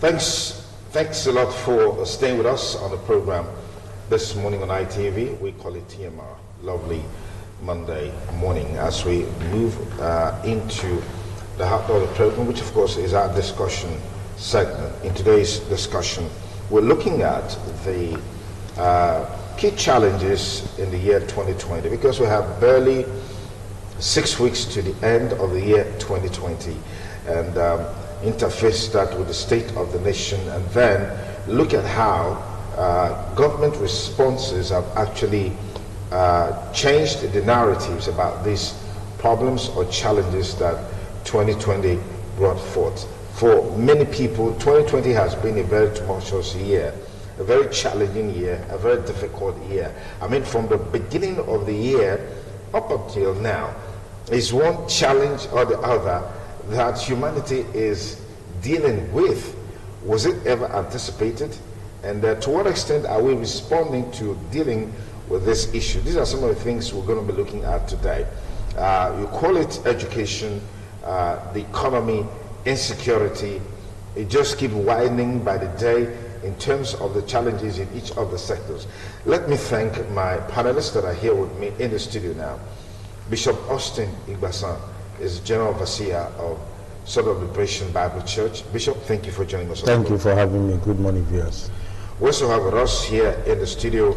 Thanks a lot for staying with us on the program this morning on ITV. We call it TMI. Lovely Monday morning as we move into the heart of the program, which of course is our discussion segment. In today's discussion, we're looking at the key challenges in the year 2020, because we have barely 6 weeks to the end of the year 2020, and interface that with the state of the nation, and then look at how government responses have actually changed the narratives about these problems or challenges that 2020 brought forth. For many people, 2020 has been a very tumultuous year, a very challenging year, a very difficult year. I mean, from the beginning of the year up until now, is one challenge or the other that humanity is dealing with. Was it ever anticipated? And to what extent are we responding to dealing with this issue? These are some of the things we're going to be looking at today. You call it education, the economy, insecurity. It just keeps widening by the day in terms of the challenges in each of the sectors. Let me thank my panelists that are here with me in the studio now. Bishop Austin Igbasan is General Overseer of Sword of Liberation Bible Church. Bishop, thank you for joining us. Thank you for having me. Good morning, viewers. We also have with us here in the studio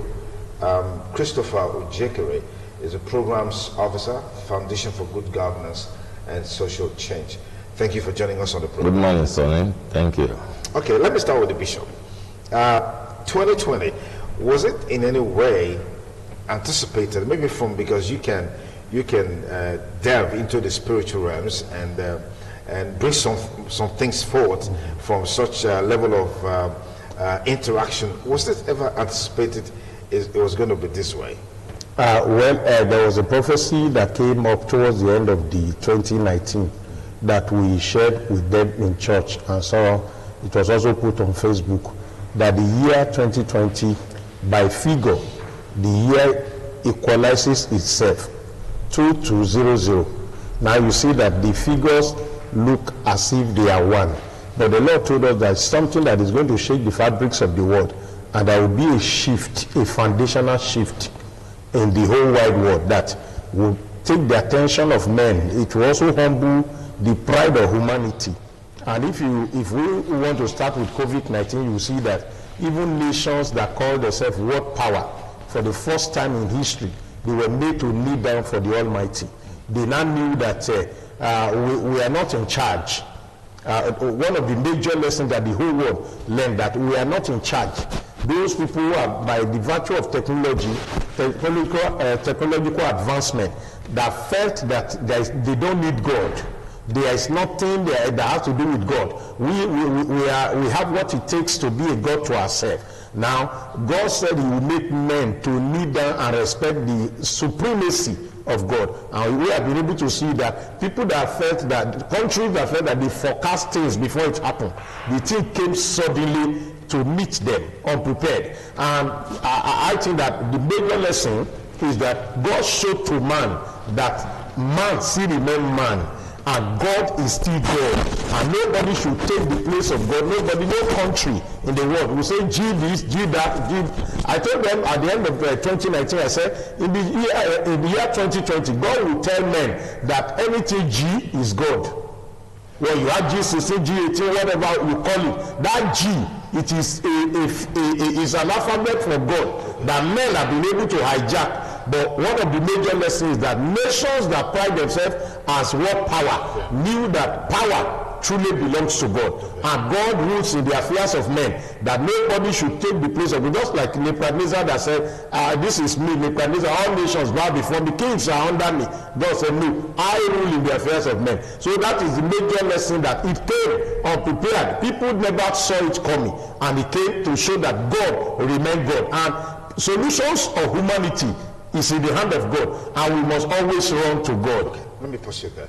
Christopher Ojekere is a Programs Officer, Foundation for Good Governance and Social Change. Thank you for joining us on the program. Good morning, Sonny. Thank you. Okay, let me start with the Bishop. 2020, was it in any way anticipated? Maybe because you can delve into the spiritual realms and bring some things forward from such a level of interaction. Was it ever anticipated it was going to be this way? There was a prophecy that came up towards the end of the 2019 that we shared with them in church, and so it was also put on Facebook that the year 2020, by figure, the year equalizes itself 2200. Now you see that the figures look as if they are one, but the Lord told us that something that is going to shake the fabrics of the world, and there will be a shift, a foundational shift in the whole wide world that will take the attention of men. It will also humble the pride of humanity. And if we want to start with COVID-19, you see that even nations that call themselves world power, for the first time in history, they were made to kneel down for the Almighty. They now knew that we are not in charge. One of the major lessons that the whole world learned, that we are not in charge. Those people who are, by the virtue of technological advancement, that felt that they don't need God. There is nothing that has to do with God. We have what it takes to be a God to ourselves. Now, God said He will make men to kneel down and respect the supremacy of God. And we have been able to see that people that felt that, countries that felt that they forecast things before it happened, the thing came suddenly to meet them unprepared. And I think that the major lesson is that God showed to man that man still remains man, and God is still God, and nobody should take the place of God. Nobody, no country in the world will say, G this, G that, G. I told them at the end of 2019, I said, in the year 2020, God will tell men that anything G is God. Well, you have G16, G18, whatever you call it, that G, it is an alphabet from God that men have been able to hijack. But one of the major lessons is that nations that pride themselves as world power knew that power truly belongs to God, and God rules in the affairs of men, that nobody should take the place of God. Just like Nebuchadnezzar that said, this is me, Nebuchadnezzar, all nations bow before me, kings are under me. God said, no, I rule in the affairs of men. So that is the major lesson, that it came unprepared. People never saw it coming, and it came to show that God remained God, and solutions of humanity is in the hand of God, and we must always run to God. Okay, let me pursue that.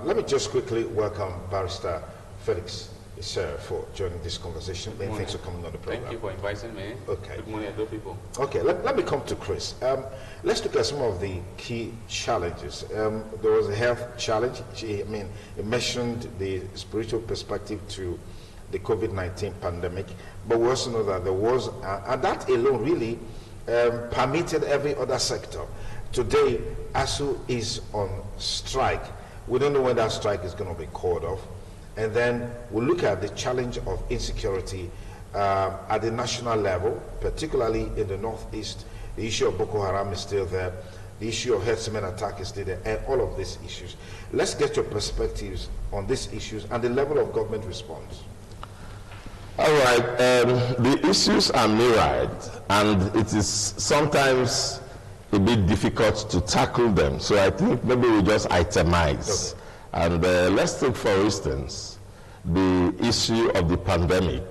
Let me just quickly welcome Barrister Felix Isser for joining this conversation. Many thanks for coming on the program. Thank you for inviting me. Okay. Good morning, Edo people. Okay, let me come to Chris. Let's look at some of the key challenges. There was a health challenge. He mentioned the spiritual perspective to the COVID-19 pandemic. But we also know that there was, and that alone really permitted every other sector. Today, ASU is on strike. We don't know when that strike is going to be called off. And then we look at the challenge of insecurity at the national level, particularly in the Northeast. The issue of Boko Haram is still there. The issue of herdsmen attack is still there, and all of these issues. Let's get your perspectives on these issues and the level of government response. All right, the issues are myriad, and it is sometimes a bit difficult to tackle them. So I think maybe we just itemize. Okay. And let's take, for instance, the issue of the pandemic.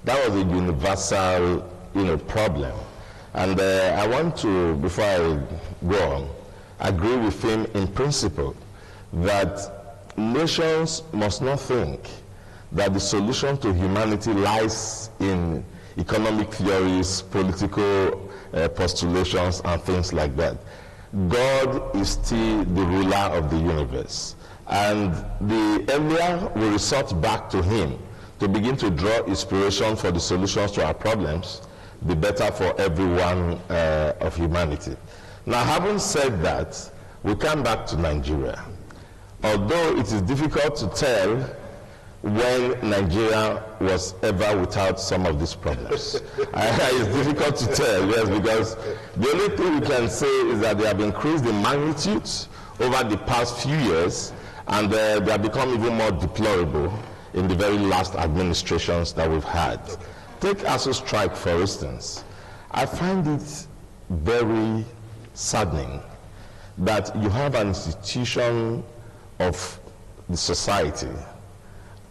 That was a universal, problem. And I want to, before I go on, agree with him in principle that nations must not think that the solution to humanity lies in economic theories, political postulations, and things like that. God is still the ruler of the universe. And the earlier we resort back to him to begin to draw inspiration for the solutions to our problems, the better for everyone of humanity. Now, having said that, we come back to Nigeria. Although it is difficult to tell when Nigeria was ever without some of these problems. It's difficult to tell, yes, because the only thing we can say is that they have increased in magnitude over the past few years, and they have become even more deplorable in the very last administrations that we've had. Take ASU strike, for instance. I find it very saddening that you have an institution of the society,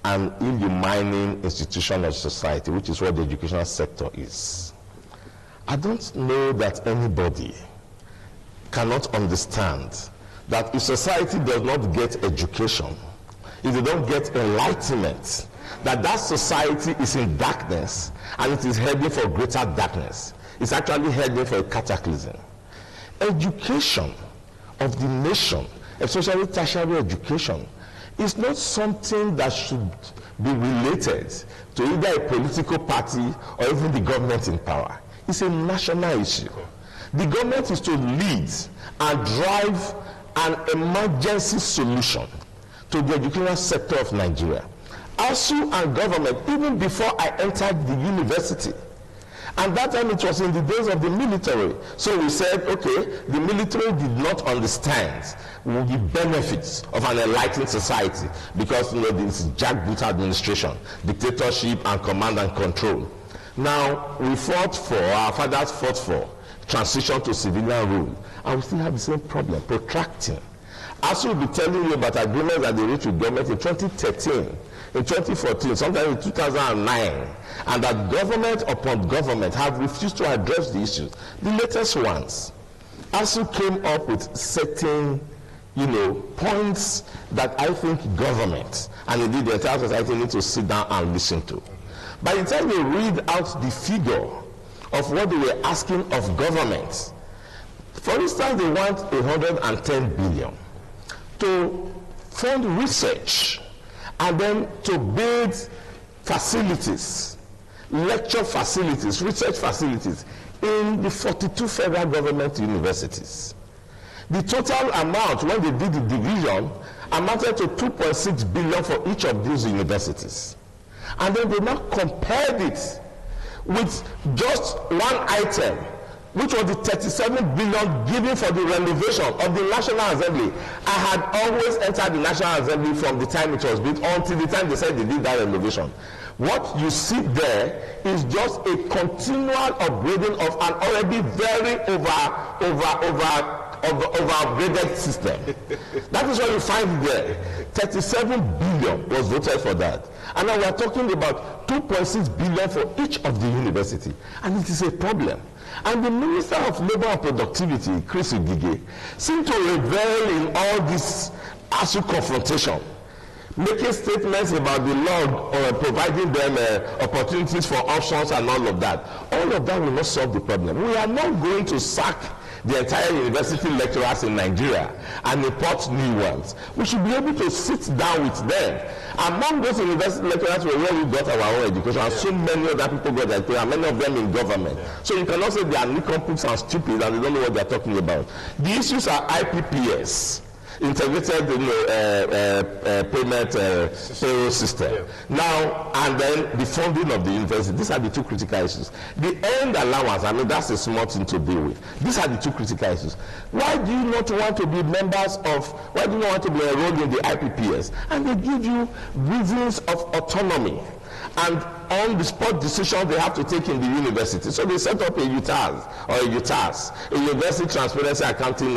an illumining institution of society, which is what the educational sector is. I don't know that anybody cannot understand that if society does not get education, if they don't get enlightenment, that society is in darkness and it is heading for greater darkness. It's actually heading for a cataclysm. Education of the nation, especially tertiary education, is not something that should be related to either a political party or even the government in power. It's a national issue. The government is to lead and drive an emergency solution to the educational sector of Nigeria. ASU and government, even before I entered the university, and that time it was in the days of the military. So we said, okay, the military did not understand the benefits of an enlightened society because this is jackboot administration, dictatorship and command and control. Now, we fought for, our fathers fought for transition to civilian rule, and we still have the same problem, protracting. ASU will be telling you about agreements that they reached with government in 2013. In 2014, sometimes in 2009, and that government upon government have refused to address the issues. The latest ones, ASU came up with certain, points that I think government and indeed the entire society need to sit down and listen to. By the time you read out the figure of what they were asking of government, for instance, they want 110 billion to fund research, and then to build facilities, lecture facilities, research facilities in the 42 federal government universities. The total amount when they did the division amounted to 2.6 billion for each of these universities. And then they now compared it with just one item, which was the 37 billion given for the renovation of the National Assembly. I had always entered the National Assembly from the time it was built until the time they said they did that renovation. What you see there is just a continual upgrading of an already very over-upgraded system. That is what you find there. 37 billion was voted for that. And now we are talking about 2.6 billion for each of the university. And it is a problem. And the Minister of Labor and Productivity, Chris Igige, seemed to revel in all this ASU confrontation, making statements about the law providing them opportunities for options and all of that. All of that will not solve the problem. We are not going to sack the entire university lecturers in Nigeria and import new ones. We should be able to sit down with them. Among those university lecturers were where we got our own education, and so many other people got their education, and many of them in government. So you cannot say they are nincompoops and stupid and they don't know what they are talking about. The issues are IPPS, integrated payment payroll system. Now, and then the funding of the university. These are the two critical issues. The end allowance, I mean, that's a small thing to deal with. These are the two critical issues. Why do you not want to be members of, why do you not want to be enrolled in the IPPS? And they give you reasons of autonomy and on-the-spot decisions they have to take in the university. So they set up a UTAS, or a UTAS, a University Transparency Accounting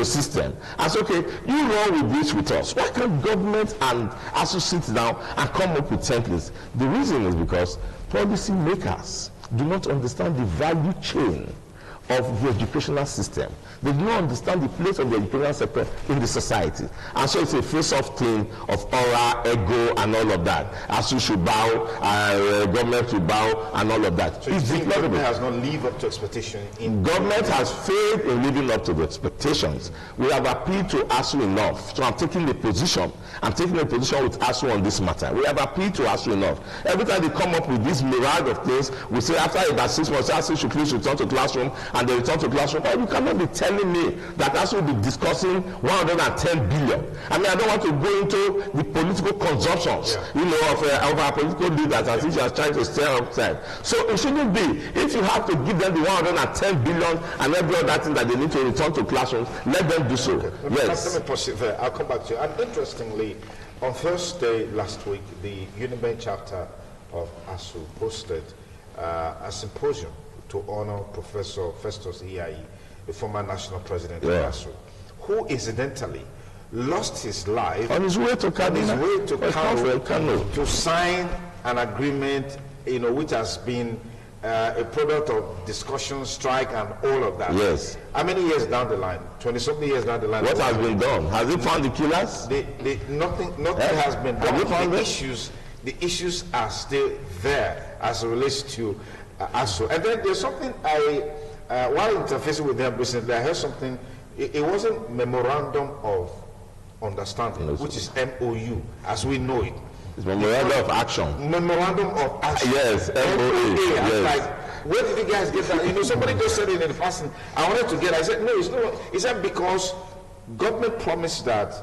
system. And so, okay, you run with this with us. Why can't government and ASU sit down and come up with templates? The reason is because policy makers do not understand the value chain of the educational system. They do not understand the place of the educational sector in the society. And so it's a face-off thing of aura, ego, and all of that. As you should bow, government should bow, and all of that. So it's government has not lived up to expectation? Government has failed in living up to the expectations. We have appealed to ASU enough. So I'm taking a position. I'm taking a position with ASU on this matter. We have appealed to ASU enough. Every time they come up with this mirage of things, we say after about 6 months, ASU should please return to classroom, and they return to classroom. But you cannot be telling me that ASU will be discussing 110 billion. I mean, I don't want to go into the political consumptions, of our political leaders as if you are trying to stir upside. So it shouldn't be. If you have to give them the 110 billion and every other thing that they need to return to classrooms, let them do so. Okay. Yes. Let me pause it there. I'll come back to you. And interestingly, on Thursday last week, the Unibank chapter of ASU hosted a symposium to honor Professor Festus Iyayi, the former national president of ASU, who incidentally lost his life on his way to Kano to sign an agreement, which has been a product of discussion, strike, and all of that. Yes. How many years down the line? 20-something years down the line. What has been done? Has he found the killers? Nothing has been done. Have you found the issues are still there as it relates to ASU. And then there's something while interfacing with them recently, I heard something. It wasn't memorandum of understanding, which is MOU, as we know it. It's memorandum of action. Memorandum of action. Yes, MOA. Yes. Like, where did you guys get that? Somebody just said it in the past. I wanted to get. I said no. It's not. Is that because government promised that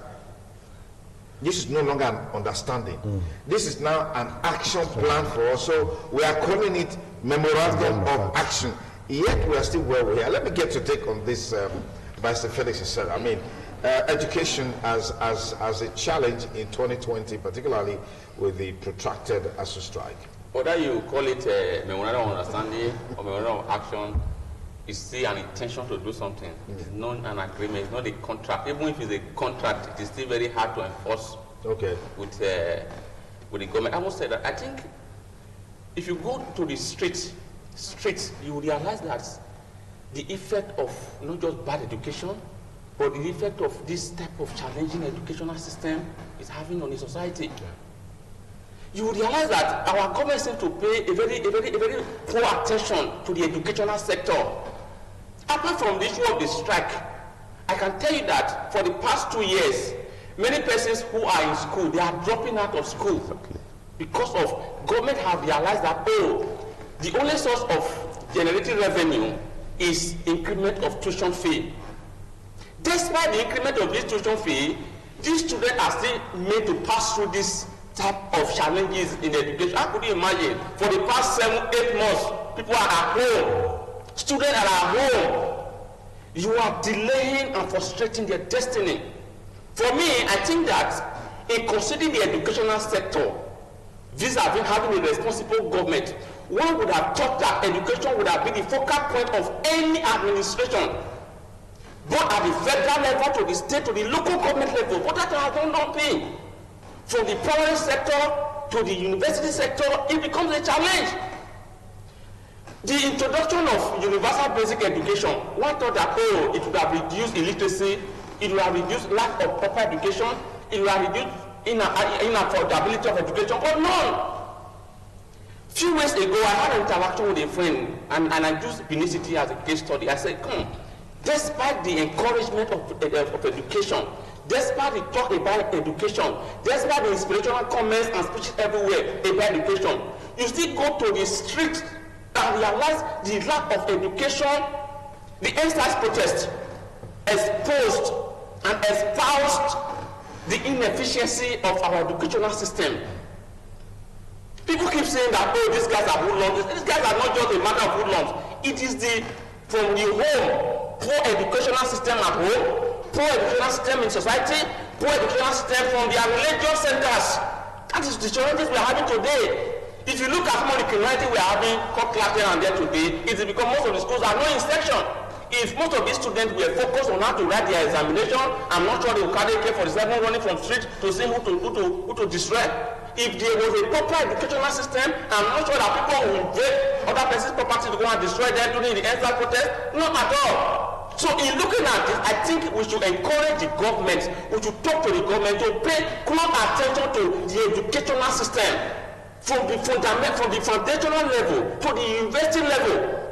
this is no longer an understanding? This is now an action plan for us. So we are calling it memorandum of action. Yet we are still where we are. Let me get your take on this, Vice Felix said. I mean, education as a challenge in 2020, particularly with the protracted ASU strike. Whether you call it a memorandum of understanding or memorandum of action, it's still an intention to do something. It's not an agreement. It's not a contract. Even if it's a contract, it is still very hard to enforce. Okay. With the government. I must say that I think if you go to the streets, you realize that the effect of not just bad education, but the effect of this type of challenging educational system is having on the society. You realize that our government seems to pay a very poor attention to the educational sector. Apart from the issue of the strike, I can tell you that for the past 2 years, many persons who are in school, they are dropping out of school because of government have realized that, the only source of generating revenue is increment of tuition fee. Despite the increment of this tuition fee, these students are still made to pass through this type of challenges in education. How could you imagine? For the past 7-8 months, people are at home. Students are at home. You are delaying and frustrating their destiny. For me, I think that in considering the educational sector, vis-a-vis having a responsible government, one would have thought that education would have been the focal point of any administration, both at the federal level, to the state, to the local government level. But that has not been. From the private sector to the university sector, it becomes a challenge. The introduction of universal basic education, one thought that, it would have reduced illiteracy, it would have reduced lack of proper education, it would have reduced inaffordability of education, but none. Few weeks ago, I had an interaction with a friend, and I used Benin City as a case study. I said, despite the encouragement of education, despite the talk about education, despite the inspirational comments and speeches everywhere about education, you still go to the street and realize the lack of education. The NSAS protest exposed and espoused the inefficiency of our educational system. People keep saying that, oh, these guys are hoodlums. These guys are not just a matter of hoodlums. It is from the home, poor educational system at home, poor educational system in society, poor educational system from their religious centers. That is the challenges we are having today. If you look at some of the criminality we are having, caught here and there today, it is because most of the schools are no inspection. If most of these students were focused on how to write their examination, I'm not sure they will carry AK-47 running from street to see who to destroy. If there was a proper educational system, I'm not sure that people will invade other person's property to go and destroy them during the NSAS protest. Not at all. So in looking at this, I think we should encourage the government, we should talk to the government to pay close attention to the educational system from the foundational level to the university level.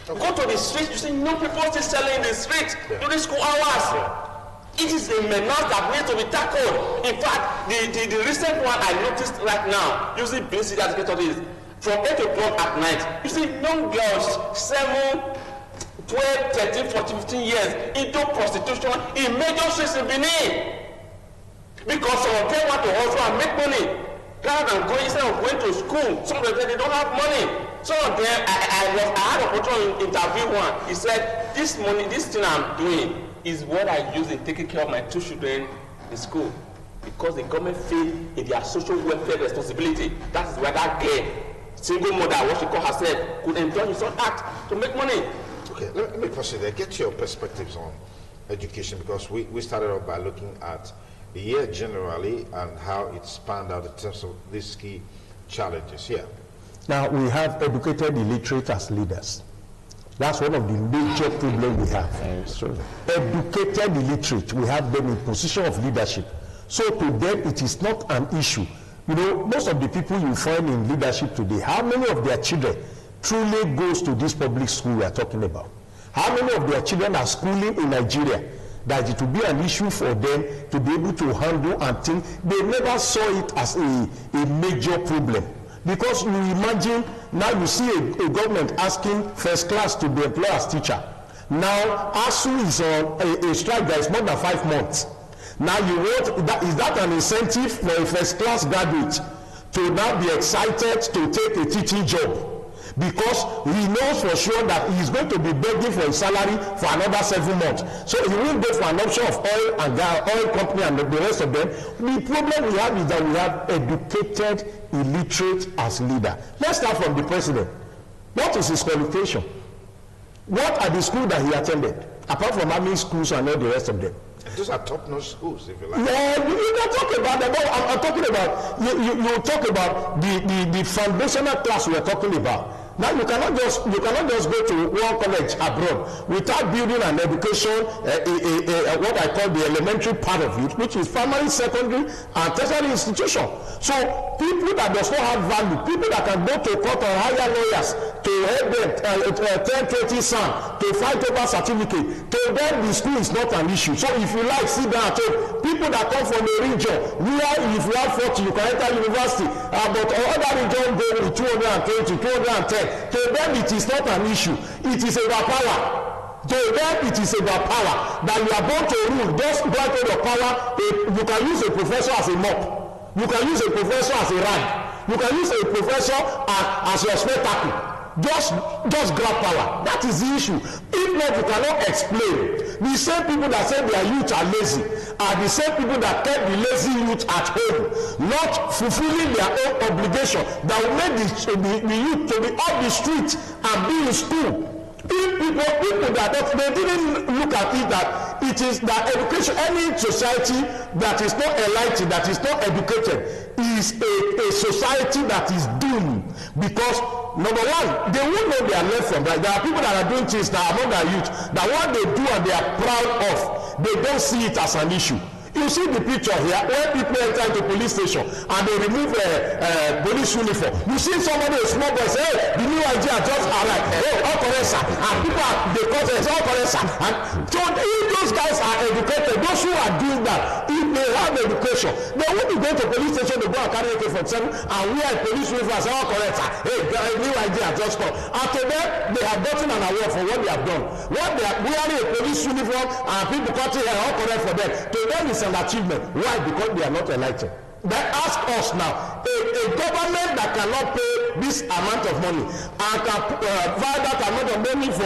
Okay. Go to the streets, you see no people still selling in the streets during school hours. It is a menace that needs to be tackled. In fact, the recent one I noticed right now, using basic educators, from 8 o'clock at night, you see young girls, 7, 12, 13, 14, 15 years into prostitution in major streets in Benin. Because some of them want to hustle and make money. Rather than going, instead of going to school, some of them they don't have money. Some of them, I had an opportunity to interview one. He said, this money, this thing I'm doing is what I use in taking care of my 2 children in school. Because the government failed in their social welfare responsibility. That is why that girl, single mother, what she called herself, could enjoy his own act to make money. Okay, let me proceed there. Get your perspectives on education, because we started off by looking at the year generally and how it spanned out in terms of these key challenges here. Now, we have educated illiterate as leaders. That's one of the major problems we have. Educated illiterate, we have them in position of leadership. So to them, it is not an issue. You know, most of the people you find in leadership today, how many of their children truly goes to this public school we are talking about? How many of their children are schooling in Nigeria that it will be an issue for them to be able to handle and think? They never saw it as a major problem. Because you imagine, now you see a government asking first class to be employed as teacher. Now, ASU is on a strike that is more than 5 months. Now you want, is that an incentive for a first class graduate to now be excited to take a teaching job? Because he knows for sure that he is going to be begging for a salary for another 7 months. So he will go for an option of oil and gas, oil company and the rest of them. The problem we have is that we have educated illiterate as leader. Let's start from the president. What is his qualification? What are the schools that he attended? Apart from having schools and all the rest of them. Those are top-notch schools, if you like. Yeah, you can talk about them. I'm talking about, you talk about the foundational class we are talking about. Now you cannot just go to one college abroad without building an education, what I call the elementary part of it, which is primary, secondary, and tertiary institution. So people that does not have value, people that can go to court or hire lawyers to help them 10, 20 cents to fight over certificate, to them the school is not an issue. So if you like, sit down at home. People that come from a region where if you have 40 you can enter university, but other region go with 220, 210. To them it is not an issue. It is about power. To them it is about power. That you are born to rule. Just granted your power. You can use a professor as a mop. You can use a professor as a rag. You can use a professor as your spectacle. Just grab power. That is the issue. If not, you cannot explain. The same people that say their youth are lazy are the same people that kept the lazy youth at home, not fulfilling their own obligation that will make the youth to be off the street and be in school. People that they didn't look at it that it is that education, any society that is not enlightened, that is not educated, is a society that is doomed. Because number one, they won't know their left from right. There are people that are doing things now among their youth that what they do and they are proud of, they don't see it as an issue. You see the picture here where people enter into police station and they remove police uniform. You see somebody, a small boy, say, hey, the new IG has just arrived. Hey, all correct, sir. And people are, they call it, all correct, sir. And so if those guys are educated, those who are doing that, if they have education, they won't be going to police station to go and carry AK-47 and wear a police uniform and say, all correct, sir. Hey, new IG has just come. And to them, they have gotten an award for what they have done. What they are wearing a police uniform and people cutting hair, all correct for them. To them, it's an achievement. Why? Because they are not elected. They ask us now, a government that cannot pay this amount of money and can provide that amount of money for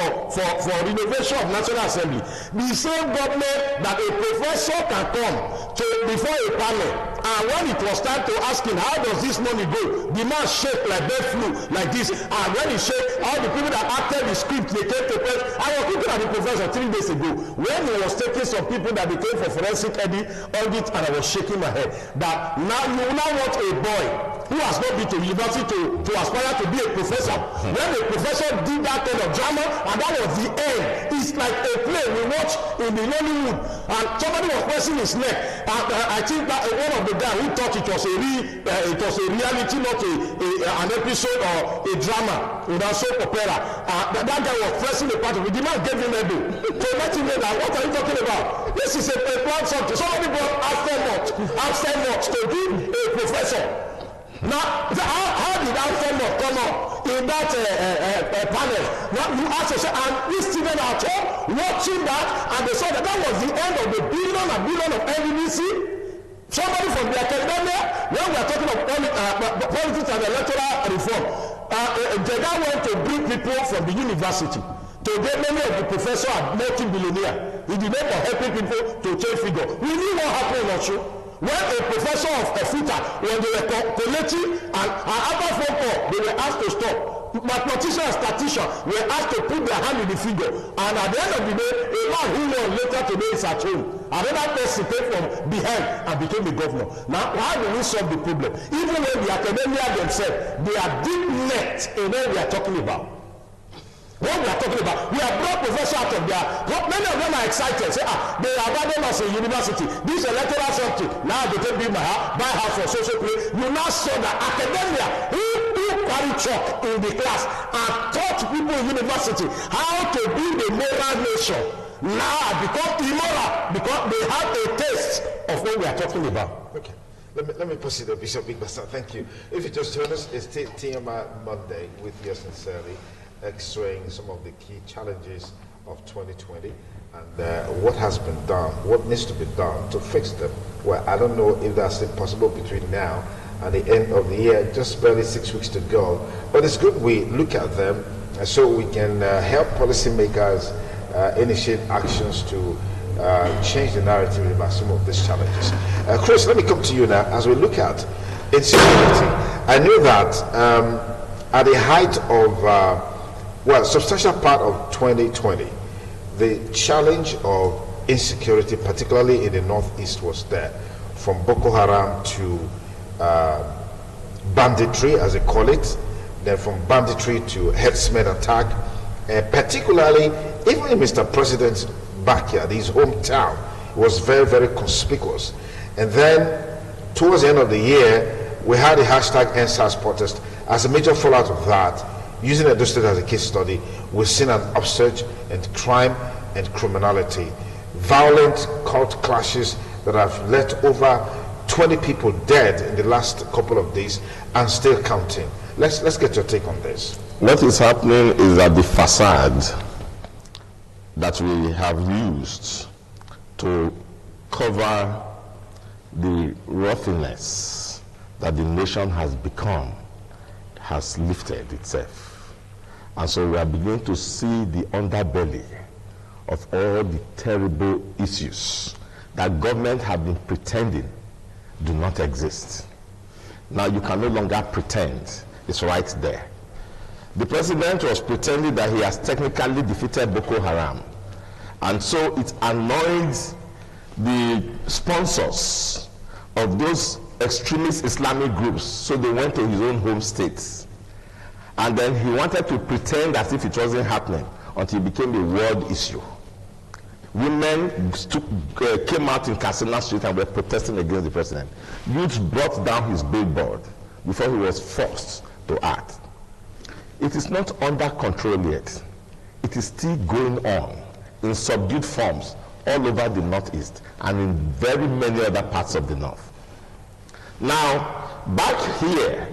renovation of National Assembly, the same government that a professor can come to before a panel, and when it was time to ask him, how does this money go? The man shake like bird flu, like this, and when he shake, all the people that acted the script, they came to press. I was looking at the professor 3 days ago, when he was taking some people that they came for forensic audit, and I was shaking my head, that now you now want a boy who has not been to university to aspire to be a professor. When a professor did that kind of drama, and that was the end. It's like a play we watch in the Hollywood, and somebody was pressing his neck. And I think that one of the guys who thought it was a reality, not an episode or a drama, soap opera. That guy was pressing the part of it. The man gave him a bill to let him know that what are you talking about? This is a plan something. Somebody brought after to be a professor. Now, how did Alfred come up in that panel? Now, you ask yourself, and this student out here watching that, and they saw that was the end of the billion and billion of NDC. Somebody from the academia, when we are talking of politics and electoral reform, Jega went to bring people from the university. Today, many of the professors are multi-billionaires in the name of helping people to change figure. We knew what happened in Osho. When a professor of a FUTA, when they were collecting, and after phone call, they were asked to stop. Mathematicians and statisticians were asked to put their hand in the figure. And at the end of the day, a man who was later today is at home. Another person came from behind and became the governor. Now, how do we solve the problem? Even when the academia themselves, they are deep net in what we are talking about. What we are talking about, we have brought professors out of there. Many of them are excited. Say, they abandoned us in university. This electoral something. Now they can build my house, buy house for social play. You now saw that academia who carry chalk in the class and taught people in university how to build a moral nation. Now become immoral because they have a taste of what we are talking about. Okay. Let me proceed, Bishop Big Bassa. Thank you. If you just join us, it's TMI Monday with yours sincerely, x-raying some of the key challenges of 2020 and what has been done, what needs to be done to fix them. Well, I don't know if that's possible between now and the end of the year, just barely 6 weeks to go. But it's good we look at them so we can help policymakers initiate actions to change the narrative about some of these challenges. Chris, let me come to you now as we look at insecurity. I know that at the height of substantial part of 2020, the challenge of insecurity, particularly in the northeast, was there, from Boko Haram to banditry, as they call it, then from banditry to herdsmen attack, particularly even in Mr. President's backyard, his hometown, was very, very conspicuous. And then towards the end of the year, we had the hashtag EndSARS protest. As a major fallout of that, using Edo State as a case study, we've seen an upsurge in crime and criminality. Violent cult clashes that have left over 20 people dead in the last couple of days and still counting. Let's get your take on this. What is happening is that the facade that we have used to cover the roughness that the nation has become has lifted itself. And so we are beginning to see the underbelly of all the terrible issues that government have been pretending do not exist. Now you can no longer pretend. It's right there. The president was pretending that he has technically defeated Boko Haram. And so it annoyed the sponsors of those extremist Islamic groups. So they went to his own home state. And then he wanted to pretend as if it wasn't happening until it became a world issue. Women came out in Kasina Street and were protesting against the president. Youth brought down his billboard before he was forced to act. It is not under control yet. It is still going on in subdued forms all over the Northeast and in very many other parts of the North. Now, back here,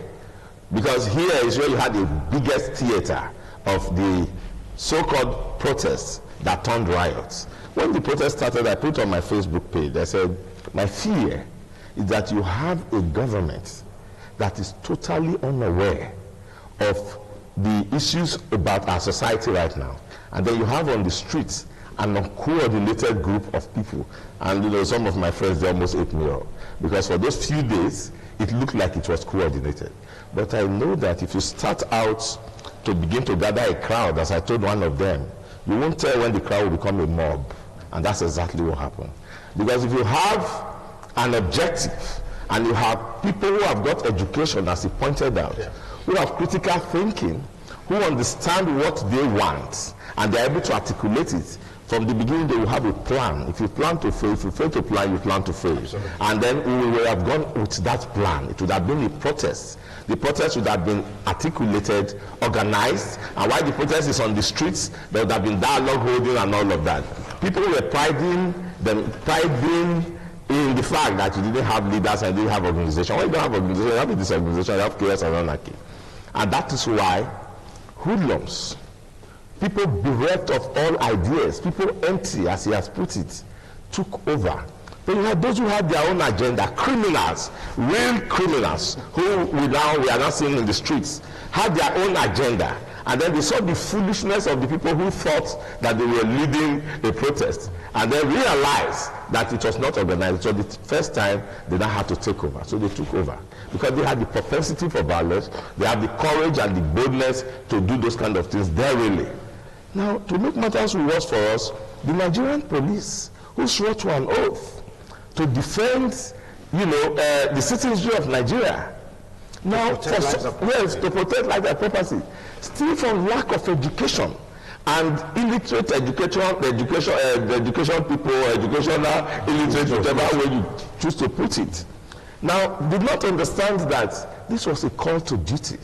because here is where you had the biggest theater of the so-called protests that turned riots. When the protest started, I put on my Facebook page, I said, my fear is that you have a government that is totally unaware of the issues about our society right now. And then you have on the streets an uncoordinated group of people. And you know, some of my friends, they almost ate me up. Because for those few days, it looked like it was coordinated. But I know that if you start out to begin to gather a crowd, as I told one of them, you won't tell when the crowd will become a mob. And that's exactly what happened. Because if you have an objective, and you have people who have got education, as he pointed out, who have critical thinking, who understand what they want, and they're able to articulate it, from the beginning they will have a plan. If you plan to fail, if you fail to plan, you plan to fail. Absolutely. And then we would have gone with that plan. It would have been a protest. The protest would have been articulated, organized, and while the protest is on the streets, there would have been dialogue holding and all of that. People were priding in the fact that you didn't have leaders and didn't have organization. When you don't have organization, you have a disorganization, you have chaos and anarchy. And that is why hoodlums, people bereft of all ideas, people empty, as he has put it, took over. Then you had those who had their own agenda, criminals, real criminals, who we are now seeing in the streets, had their own agenda. And then they saw the foolishness of the people who thought that they were leading a protest, and then realized that it was not organized. So the first time they now had to take over. So they took over because they had the propensity for violence, they had the courage and the boldness to do those kind of things there really. Now, to make matters worse for us, the Nigerian police, who swore to an oath to defend, the citizenry of Nigeria, now, to protect life and property, still from lack of education and illiterate educational people, educational illiterate, whatever way you choose to put it. Now, did not understand that this was a call to duty.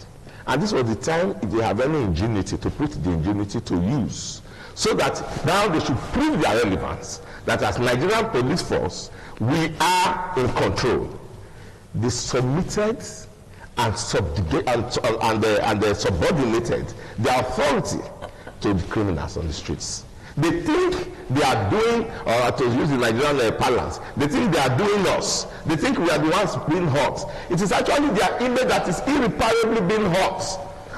And this was the time, if they have any ingenuity, to put the ingenuity to use. So that now they should prove their relevance, that as Nigerian police force, we are in control. They submitted and subordinated their authority to the criminals on the streets. They think they are doing, or to use the Nigerian parlance, they think they are doing us. They think we are the ones being hurt. It is actually their image that is irreparably being hurt.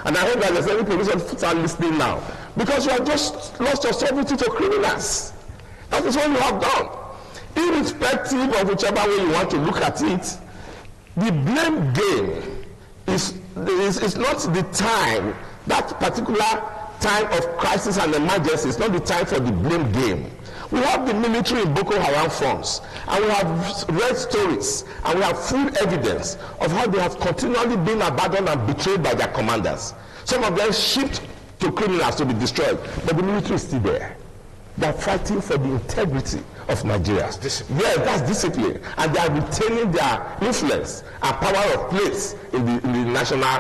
And I hope that there's any police officers are listening now. Because you have just lost your sovereignty to criminals. That is what you have done. Irrespective of whichever way you want to look at it, the blame game is not the time, that particular time of crisis and emergency is not the time for the blame game. We have the military in Boko Haram fronts, and we have read stories, and we have full evidence of how they have continually been abandoned and betrayed by their commanders. Some of them shipped to criminals to be destroyed, but the military is still there. They are fighting for the integrity of Nigeria. Yeah, that's discipline. And they are retaining their influence and power of place in the national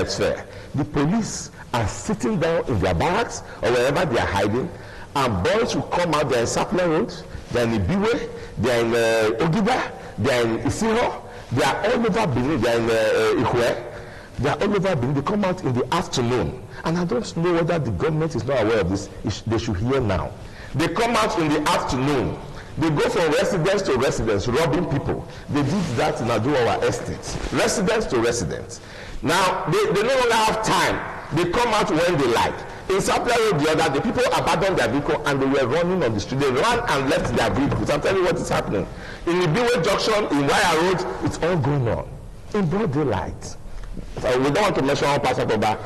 sphere. The police are sitting down in their barracks or wherever they are hiding, and boys will come out. They are in Sapler Road, they are in Ibiwe, they are in Ogiba, they are in Isiho, they are all over Benin, they are in Ihwe. They are all over Benin. They come out in the afternoon. And I don't know whether the government is not aware of this. They should hear now. They come out in the afternoon. They go from residence to residence, robbing people. They did that in Aduwawa Estate. Residence to residence. Now, they no longer have time. They come out when they like. In Sapler Road the other day, people abandoned their vehicle and they were running on the street. They ran and left their vehicles. I'm telling you what is happening. In Ibiwe Junction, in Wire Road, it's all going on. In broad daylight. So we don't want to mention one part of that.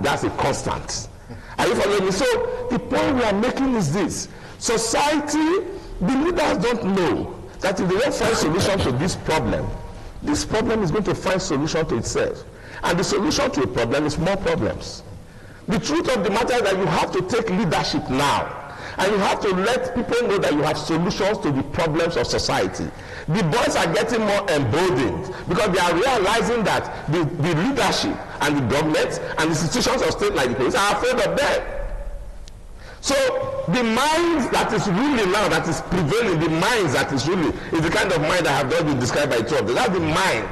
That's a constant. Are you following me? So the point we are making is this. Society, the leaders don't know that if they don't find solution to this problem is going to find solution to itself. And the solution to a problem is more problems. The truth of the matter is that you have to take leadership now. And you have to let people know that you have solutions to the problems of society. The boys are getting more emboldened because they are realizing that the leadership and the government and institutions of state like the police are afraid of them. So the mind that is ruling now, that is prevailing, the minds that is ruling, is the kind of mind that have just been described by two of them. That's the mind.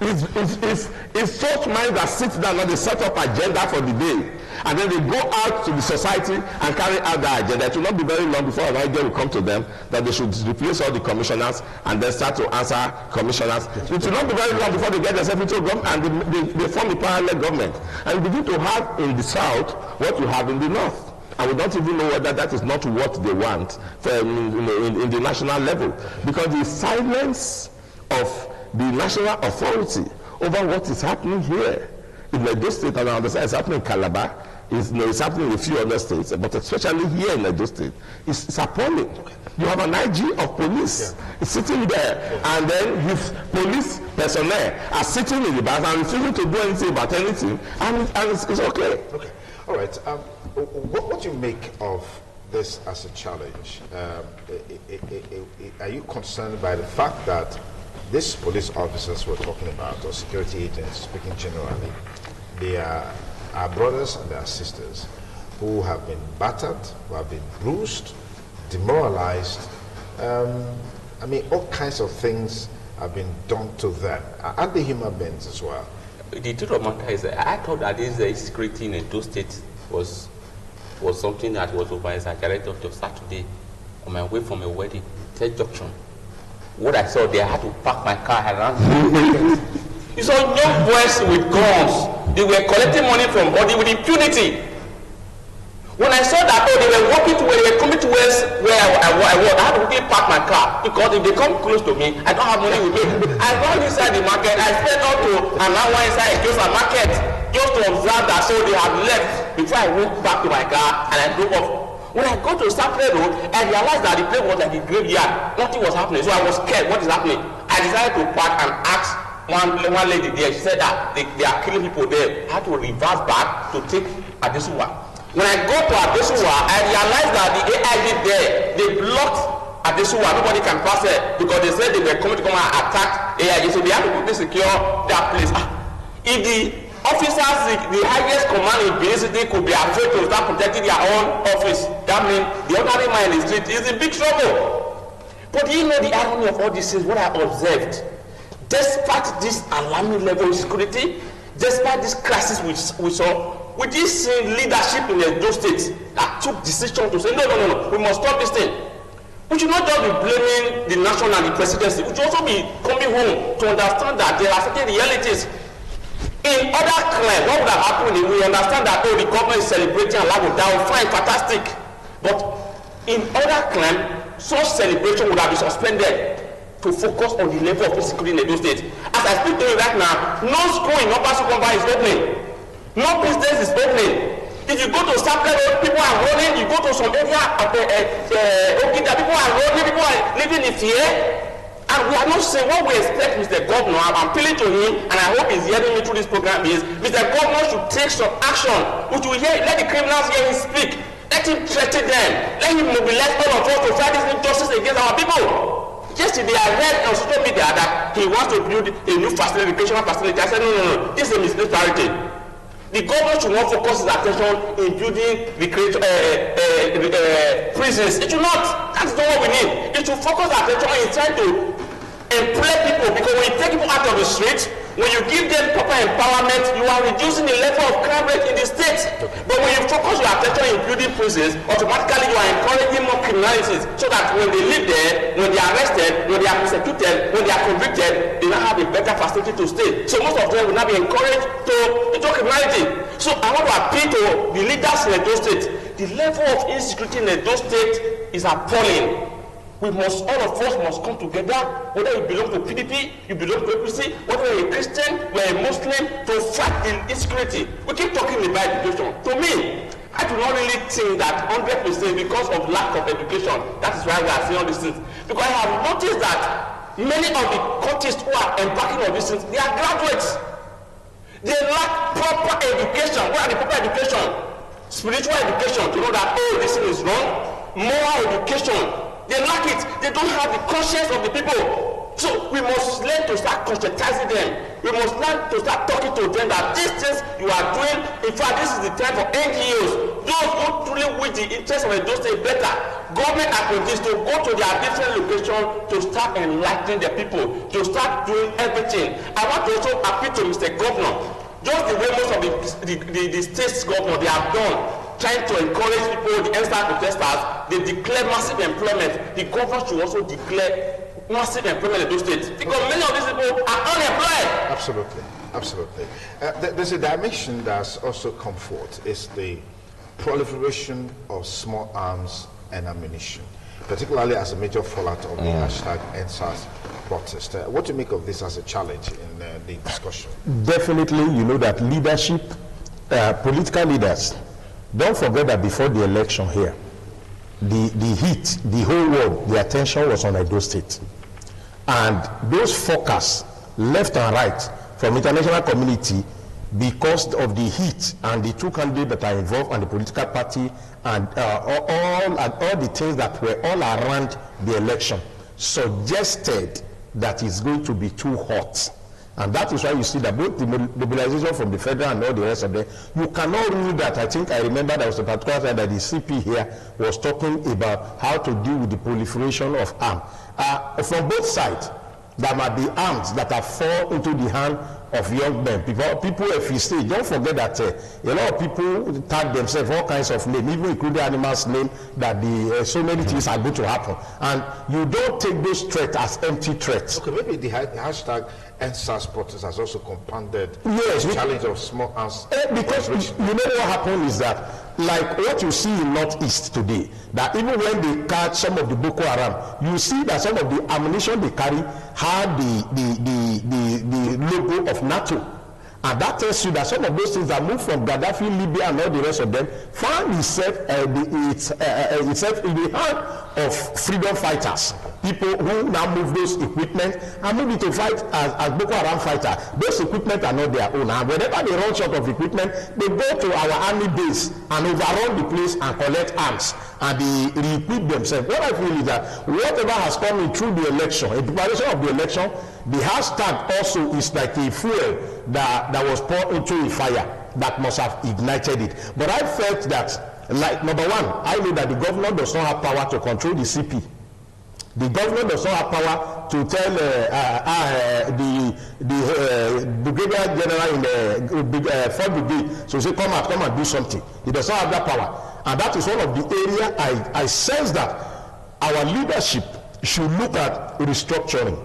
It's such minds that sit down and they set up agenda for the day, and then they go out to the society and carry out that agenda. It will not be very long before an idea will come to them that they should replace all the commissioners and then start to answer commissioners. It will not be very long before they get themselves into a government and they form a parallel government and begin to have in the south what you have in the north. And we don't even know whether that is not what they want in the national level, because the silence of the national authority over what is happening here in Edo State, and I understand it's happening in Calabar, it's happening in a few other states, but especially here in Edo State, it's appalling. You have an IG of police sitting there, and then his police personnel are sitting in the back and refusing to do anything about anything, and it's okay. Okay, all right. What do you make of this as a challenge? Are you concerned by the fact that these police officers we're talking about, or security agents, speaking generally, they are our brothers and our sisters who have been battered, who have been bruised, demoralized? I mean, all kinds of things have been done to them. Aren't they human beings as well? The truth of matter is that I thought that this insecurity in Edo State was something that was over exaggerated till Saturday on my way from a wedding, Third Junction. What I saw there, I had to park my car around. You saw young boys with guns. They were collecting money from body with impunity. When I saw that, they were coming towards where I was. I had to quickly park my car, because if they come close to me, I don't have money with me. I ran inside the market. I spent up to an hour inside a Josa market just to observe that, so they had left before I went back to my car and I drove off. When I got to Sapele Road, I realized that the place was like a graveyard. Nothing was happening, so I was scared. What is happening? I decided to park and ask one lady there. She said that they are killing people there. I had to reverse back to take Adesuwa. When I got to Adesuwa, I realized that the AIG there, they blocked Adesuwa. Nobody can pass it because they said they were coming to come and attack AIG. So they had to quickly secure that place. If the officers, the highest command in Benin could be afraid to start protecting their own office, that means the ordinary man in the street is in big trouble. But you know the irony of all this is what I observed. Despite this alarming level of security, despite this crisis we saw, with this leadership in the Edo State that took decision to say, no, we must stop this thing. We should not just be blaming the nation and the presidency. We should also be coming home to understand that there are certain realities. In other claims, what would have happened if we understand that the government is celebrating and life will die, fine, fantastic. But in other claims, such celebration would have been suspended to focus on the level of insecurity in Edo State. As I speak to you right now, no school in Upper Sukomba is opening. No business is opening. If you go to Sapele Road, people are running. You go to some area of Okita, people are running, people are living in fear. And we are not saying what we expect Mr. Governor. I'm appealing to him, and I hope he's hearing me through this program, is Mr. Governor should take some action. Which will hear, let the criminals hear him speak. Let him threaten them. Let him mobilize all of us to fight this injustice against our people. Yesterday I read on social media that he wants to build a new facility, educational facility. I said, no. This is a misplaced priority. The government should not focus his attention in building the prisons. It should not. That's not what we need. It should focus our attention in trying to employ people, because when you take people out of the streets, when you give them proper empowerment, you are reducing the level of crime rate in the state. But when you focus your attention in building prisons, automatically you are encouraging more criminalities, so that when they live there, when they are arrested, when they are prosecuted, when they are convicted, they now have a better facility to stay. So most of them will now be encouraged into criminality. So I want to appeal to the leaders in Edo State. The level of insecurity in Edo State is appalling. All of us must come together, whether you belong to PDP, you belong to APC, whether you're a Christian, you're a Muslim, to fight the insecurity. We keep talking about education. To me, I do not really think that 100% because of lack of education, that is why we are seeing all these things. Because I have noticed that many of the cultists who are embarking on these things, they are graduates. They lack proper education. What are the proper education? Spiritual education, to know that, this thing is wrong. moral education. They lack it. They don't have the conscience of the people. So we must learn to start conscientizing them. We must learn to start talking to them that these things you are doing, in fact, this is the time for NGOs, those who truly wish the interest of those State better, government appointees to go to their different locations to start enlightening the people, to start doing everything. I want to also appeal to Mr. Governor, just the way most of the state's governor, they have done, trying to encourage people, the end-start protesters, they declare massive employment. The governor should also declare massive employment in those states, because many of these people are unemployed. Absolutely, absolutely. There's a dimension that's also come forth. It's the proliferation of small arms and ammunition, particularly as a major fallout of the hashtag #EndSARS protest. What do you make of this as a challenge in the discussion? Definitely, you know that leadership, political leaders, don't forget that before the election here, the heat, the whole world, the attention was on Edo State. And those forecasts, left and right, from international community, because of the heat and the two candidates that are involved and the political party and all the things that were all around the election, suggested that it's going to be too hot. And that is why you see that both the mobilization from the federal and all the rest of them, you cannot rule that. I think I remember there was a particular time that the CP here was talking about how to deal with the proliferation of arms. From both sides, there might be arms that are fall into the hand of young men. People if you say, don't forget that a lot of people tag themselves all kinds of names, even including animals' name, that so many things are going to happen. And you don't take those threats as empty threats. Okay, maybe the hashtag #EndSARS protest has also compounded the challenge of small arms. Because you know what happened is that, like what you see in Northeast today, that even when they catch some of the Boko Haram, you see that some of the ammunition they carry had the logo of NATO. And that tells you that some of those things that moved from Gaddafi, Libya, and all the rest of them found itself in the hand of freedom fighters. People who now move those equipment and move it to fight as Boko Haram fighter. Those equipment are not their own. And whenever they run short of equipment, they go to our army base and overrun the place and collect arms. And they re-equip themselves. What I feel is that whatever has come in through the election, in preparation of the election, the hashtag also is like a fuel that was poured into a fire that must have ignited it. But I felt that, like, number one, I know that the governor does not have power to control the CP. The governor does not have power to tell the brigadier general in the 4th brigade, so say come and do something. He does not have that power. And that is one of the areas I sense that our leadership should look at restructuring.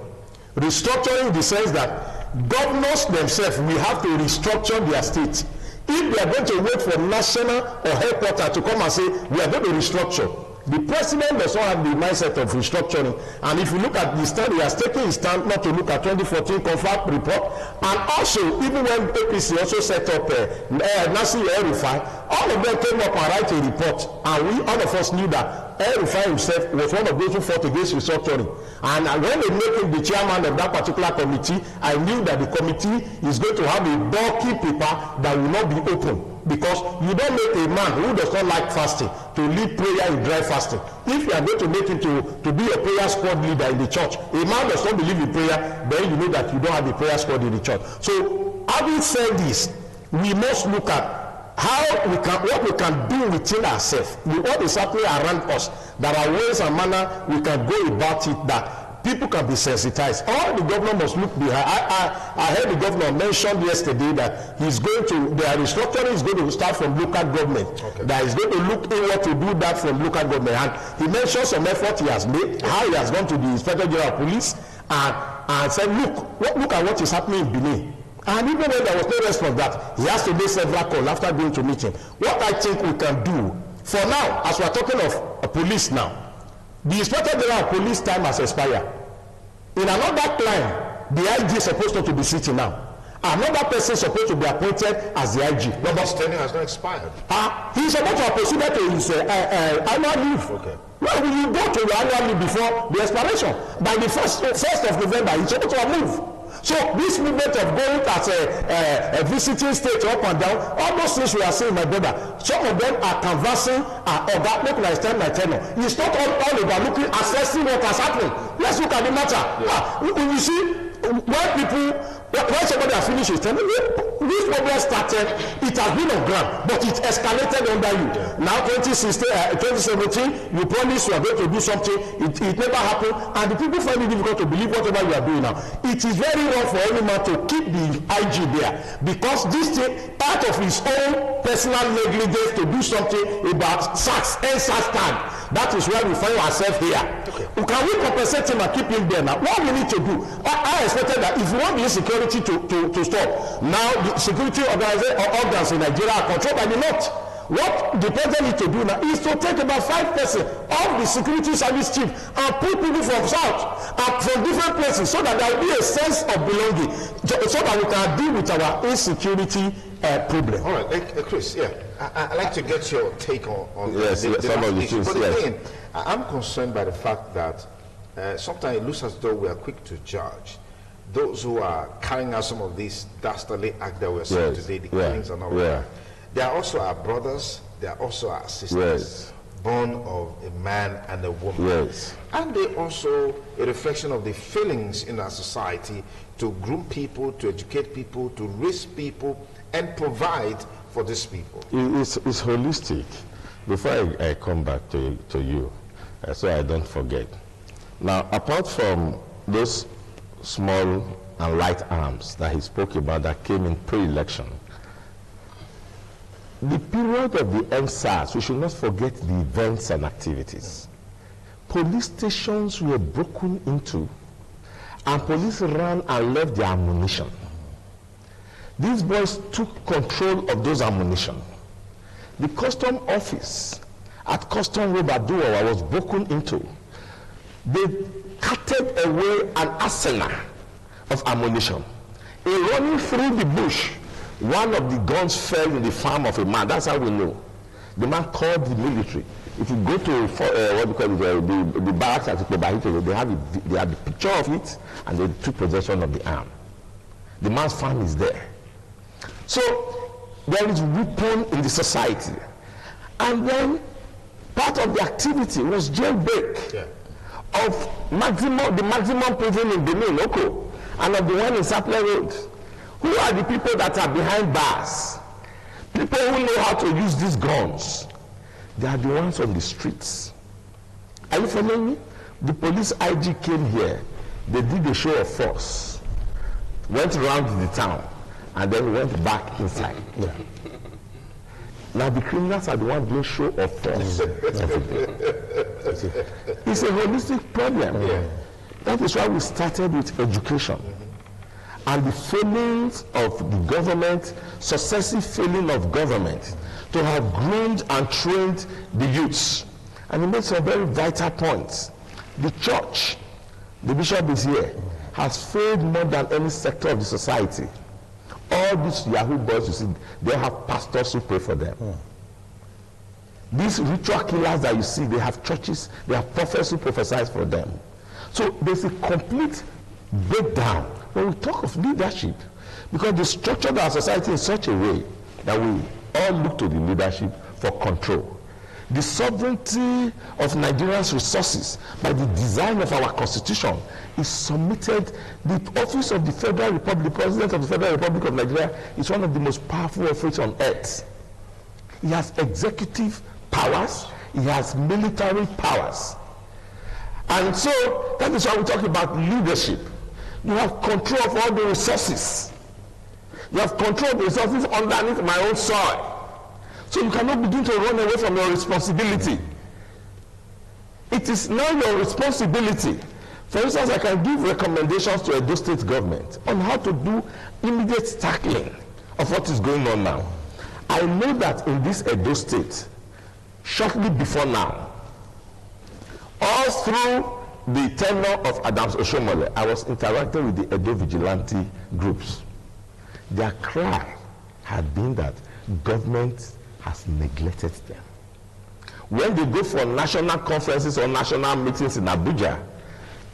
Restructuring in the sense that governors themselves will have to restructure their state. If they are going to wait for national or headquarters to come and say, we are going to restructure, the president does not have the mindset of restructuring. And if you look at the stand, he has taken his stand not to look at 2014 confab report. And also, even when APC also set up Nasir El-Rufai, all of them came up and write a report. And all of us knew that El-Rufai himself was one of those who fought against restructuring. And when they made him the chairman of that particular committee, I knew that the committee is going to have a bulky paper that will not be open. Because you don't make a man who does not like fasting to lead prayer in dry fasting. If you are going to make him to be a prayer squad leader in the church, a man does not believe in prayer, then you know that you don't have a prayer squad in the church. So, having said this, we must look at what we can do within ourselves, what is happening around us. There are ways and manner we can go about it that people can be sensitized. All the governor must look behind. I heard the governor mention yesterday that he's going to, the restructuring is going to start from local government. Okay. That he's going to look inward to do that from local government. And he mentioned some effort he has made, how he has gone to the Inspector General of Police and said, look at what is happening in Benin. And even when there was no response that, he has to make several calls after going to meeting. What I think we can do, for now, as we are talking of police now, the Inspector General of Police time has expired. In another time, the IG is supposed not to be sitting now. Another person is supposed to be appointed as the IG. But his tenure has not expired. He's supposed to have proceeded to his annual leave. Okay. Well, you go to your annual leave before the expiration. By the 1st of November, he's supposed to have moved. So this movement of going as a visiting state up and down, all those things we are saying, my brother, some of them are canvassing or that make my stand my tenor. It's not all about looking, assessing what has happened. Let's look at the matter. Yeah. You see, when somebody has finished his tenor, this problem started, it has been on ground, but it escalated under you. Yeah. Now 2017, you promised you are going to do something, it never happened, and the people find it difficult to believe whatever you are doing now. It is very wrong for any man to keep the IG there, because this thing, part of his own personal negligence to do something about SARS and SARS tag. That is why we find ourselves here. Okay. Can we compensate him and keep him there now? What we need to do, I expected that if you want the insecurity to stop, now the security organs in Nigeria are controlled by the North. What the president needs to do now is to take about 5% of the security service chief and put people from South and from different places so that there will be a sense of belonging, so that we can deal with our insecurity problem. All right, Chris, yeah, I'd like to get your take on yes, the some of the issues. things. But Yes. again, I'm concerned by the fact that sometimes it looks as though we are quick to judge those who are carrying out some of these dastardly acts that we're seeing today, the killings and all that. They are also our brothers, they are also our sisters, born of a man and a woman. Yes. And they also a reflection of the feelings in our society to groom people, to educate people, to raise people, and provide for these people. It's holistic. Before I come back to you, so I don't forget. Now, apart from those small and light arms that he spoke about that came in pre-election, the period of the NSAS, we should not forget the events and activities. Police stations were broken into, and police ran and left their ammunition. These boys took control of those ammunition. The custom office at Custom Road Aduawa was broken into. They carted away an arsenal of ammunition. In running through the bush, one of the guns fell in the farm of a man. That's how we know. The man called the military. If you go to what we call the barracks at Ikobahito, they have the picture of it, and they took possession of the arm. The man's farm is there. So there is weapon in the society. And then part of the activity was jailbreak of the maximum prison in Benin, Oko, and of the one in Sapler Road. Who are the people that are behind bars? People who know how to use these guns. They are the ones on the streets. Are you following me? The police IG came here. They did a show of force. Went around the town and then went back inside. Yeah. Now the criminals are the ones doing show of force. It's a holistic problem. Yeah. That is why we started with education. And the failings of the government, successive failing of government to have groomed and trained the youths. And he made some very vital points. The church, the bishop is here, has failed more than any sector of the society. All these Yahoo boys, you see, they have pastors who pray for them. These ritual killers that you see, they have churches, they have prophets who prophesy for them. So there's a complete breakdown when we talk of leadership, because they structured our society in such a way that we all look to the leadership for control. The sovereignty of Nigeria's resources by the design of our constitution is submitted. The office of the Federal Republic, the President of the Federal Republic of Nigeria, is one of the most powerful offices on earth. He has executive powers, he has military powers. And so that is why we talk about leadership. You have control of all the resources. You have control of the resources underneath my own soil. So you cannot begin to run away from your responsibility. It is now your responsibility. For instance, I can give recommendations to Edo State government on how to do immediate tackling of what is going on now. I know that in this Edo State, shortly before now, all through the tenure of Adams Oshomole, I was interacting with the Edo vigilante groups. Their cry had been that government has neglected them. When they go for national conferences or national meetings in Abuja,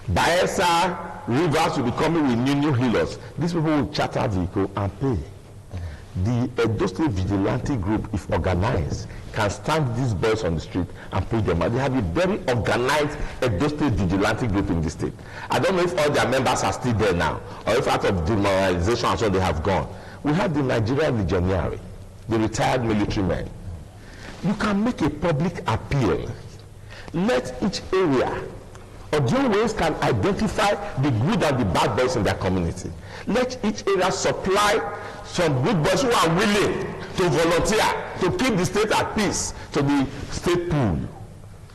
Bayelsa, Rivers will be coming with new healers. These people will charter vehicle and pay. The Edo State Vigilante Group, if organized, can stand these boys on the street and put them out. They have a very organized Edo State Vigilante Group in the state. I don't know if all their members are still there now, or if out of demoralization and so they have gone. We have the Nigerian Legionary, the retired military men. You can make a public appeal. Let each area, Odio Ways can identify the good and the bad boys in their community. Let each area supply some good boys who are willing to volunteer to keep the state at peace to the state pool.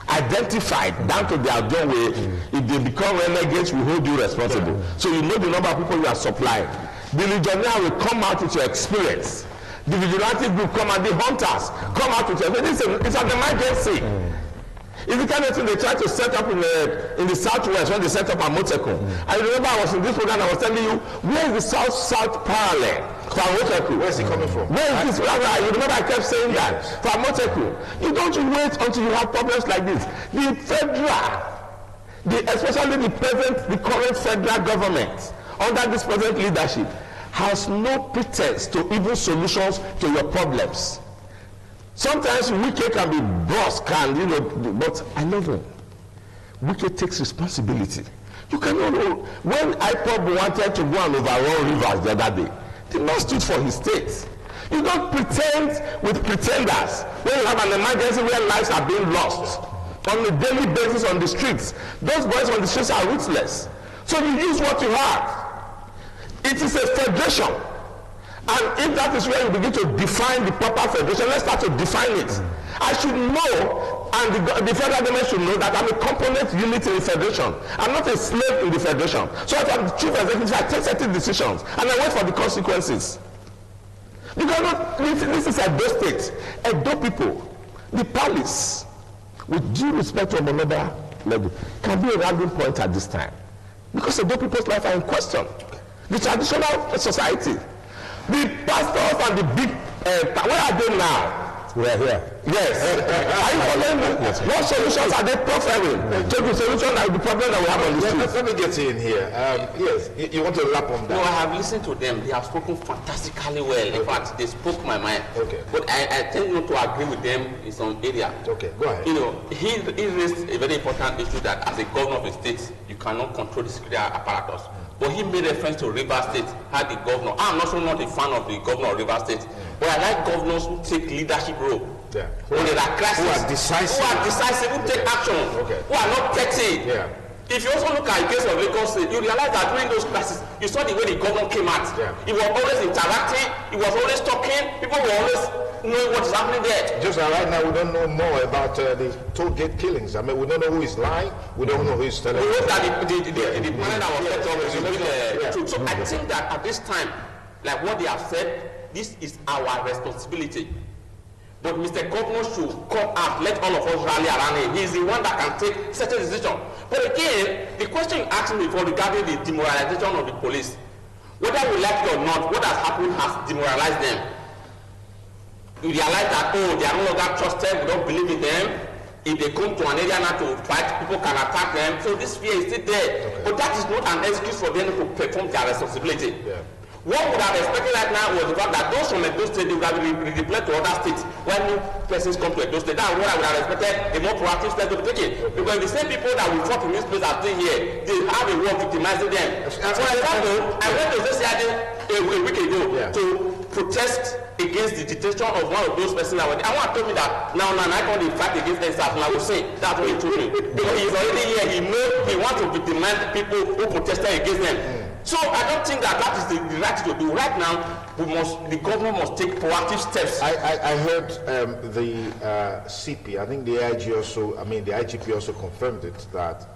Identified down to their doorway. If they become renegades, we hold you responsible. So you know the number of people you are supplying. The legionnaire will come out with your experience. The vigilante group come out, the hunters come out with your experience. It's an emergency. It's the kind of thing they try to set up in the southwest when they set up a Moteco. I remember I was in this program, I was telling you, where is the south-south parallel for Moteco? Where is it coming from? Where is this? You remember I kept saying that for Moteco. You don't wait until you have problems like this. The federal, especially the current federal government, under this present leadership, has no pretense to even solutions to your problems. Sometimes Wike can be brusque and but I love him. Wike takes responsibility. You cannot know. When IPOB wanted to go and overrun Rivers the other day, the man stood for his state. You don't pretend with pretenders when you have an emergency where lives are being lost on a daily basis on the streets. Those boys on the streets are ruthless. So you use what you have. It is a federation. And if that is where you begin to define the proper federation, let's start to define it. I should know, and the federal government should know that I'm a component unit in the federation. I'm not a slave in the federation. So if I'm the chief executive, I take certain decisions, and I wait for the consequences. You cannot, this is Edo State. Edo people, the palace, with due respect to another level, can be a rallying point at this time. Because Edo people's life are in question. The traditional society. The pastors and the big, where are they now? We are here. Yes. Are you following me? Yes. What solutions are they proffering to the solution of the problem that we have on the street? Let me get in here. Yes, you want to lap on that? No, I have listened to them. They have spoken fantastically well. In fact, they spoke my mind. Okay. But I tend not to agree with them in some area. Okay, go ahead. He raised a very important issue that as a governor of a state, you cannot control the security apparatus. But he made reference to River State, had the governor. I'm also not a fan of the governor of River State, but I like governors who take leadership role. Yeah. When there are crises, who are decisive, who take action, who are not petty. Yeah. If you also look at the case of Lagos State, you realize that during those crises, you saw the way the governor came out. Yeah. He was always interacting, he was always talking, people were always knowing what is happening there. Just right now, we don't know more about the toll gate killings. I mean, we don't know who is lying, we don't know who is telling. We hope that the panel that was set up is really true. So I think that at this time, like what they have said, this is our responsibility. But Mr. Governor should come out, let all of us rally around him. He is the one that can take certain decisions. But again, the question you asked me before regarding the demoralization of the police, whether we like it or not, what has happened has demoralized them. You realize that, they are no longer trusted, we don't believe in them. If they come to an area now to fight, people can attack them. So this fear is still there. Okay. But that is not an excuse for them to perform their responsibility. Yeah. What we would have expected right now was the fact that those from Edo State, they would have been redeployed to other states when new persons come to Edo State. That's what I would have expected, a more proactive step to be taken. Okay. Because the same people that we fought in this place are still here. They have a war victimizing them. For example, I went to this a week ago to protest against the detention of one of those persons. I want to tell me that now I can't fight against NSAS, and I will say that's what he told me. Because he's already here, he knows he wants to victimize the people who protested against them. So I don't think that is the right thing to do. Right now, the government must take proactive steps. I heard the CP, I think the IGP also confirmed it, that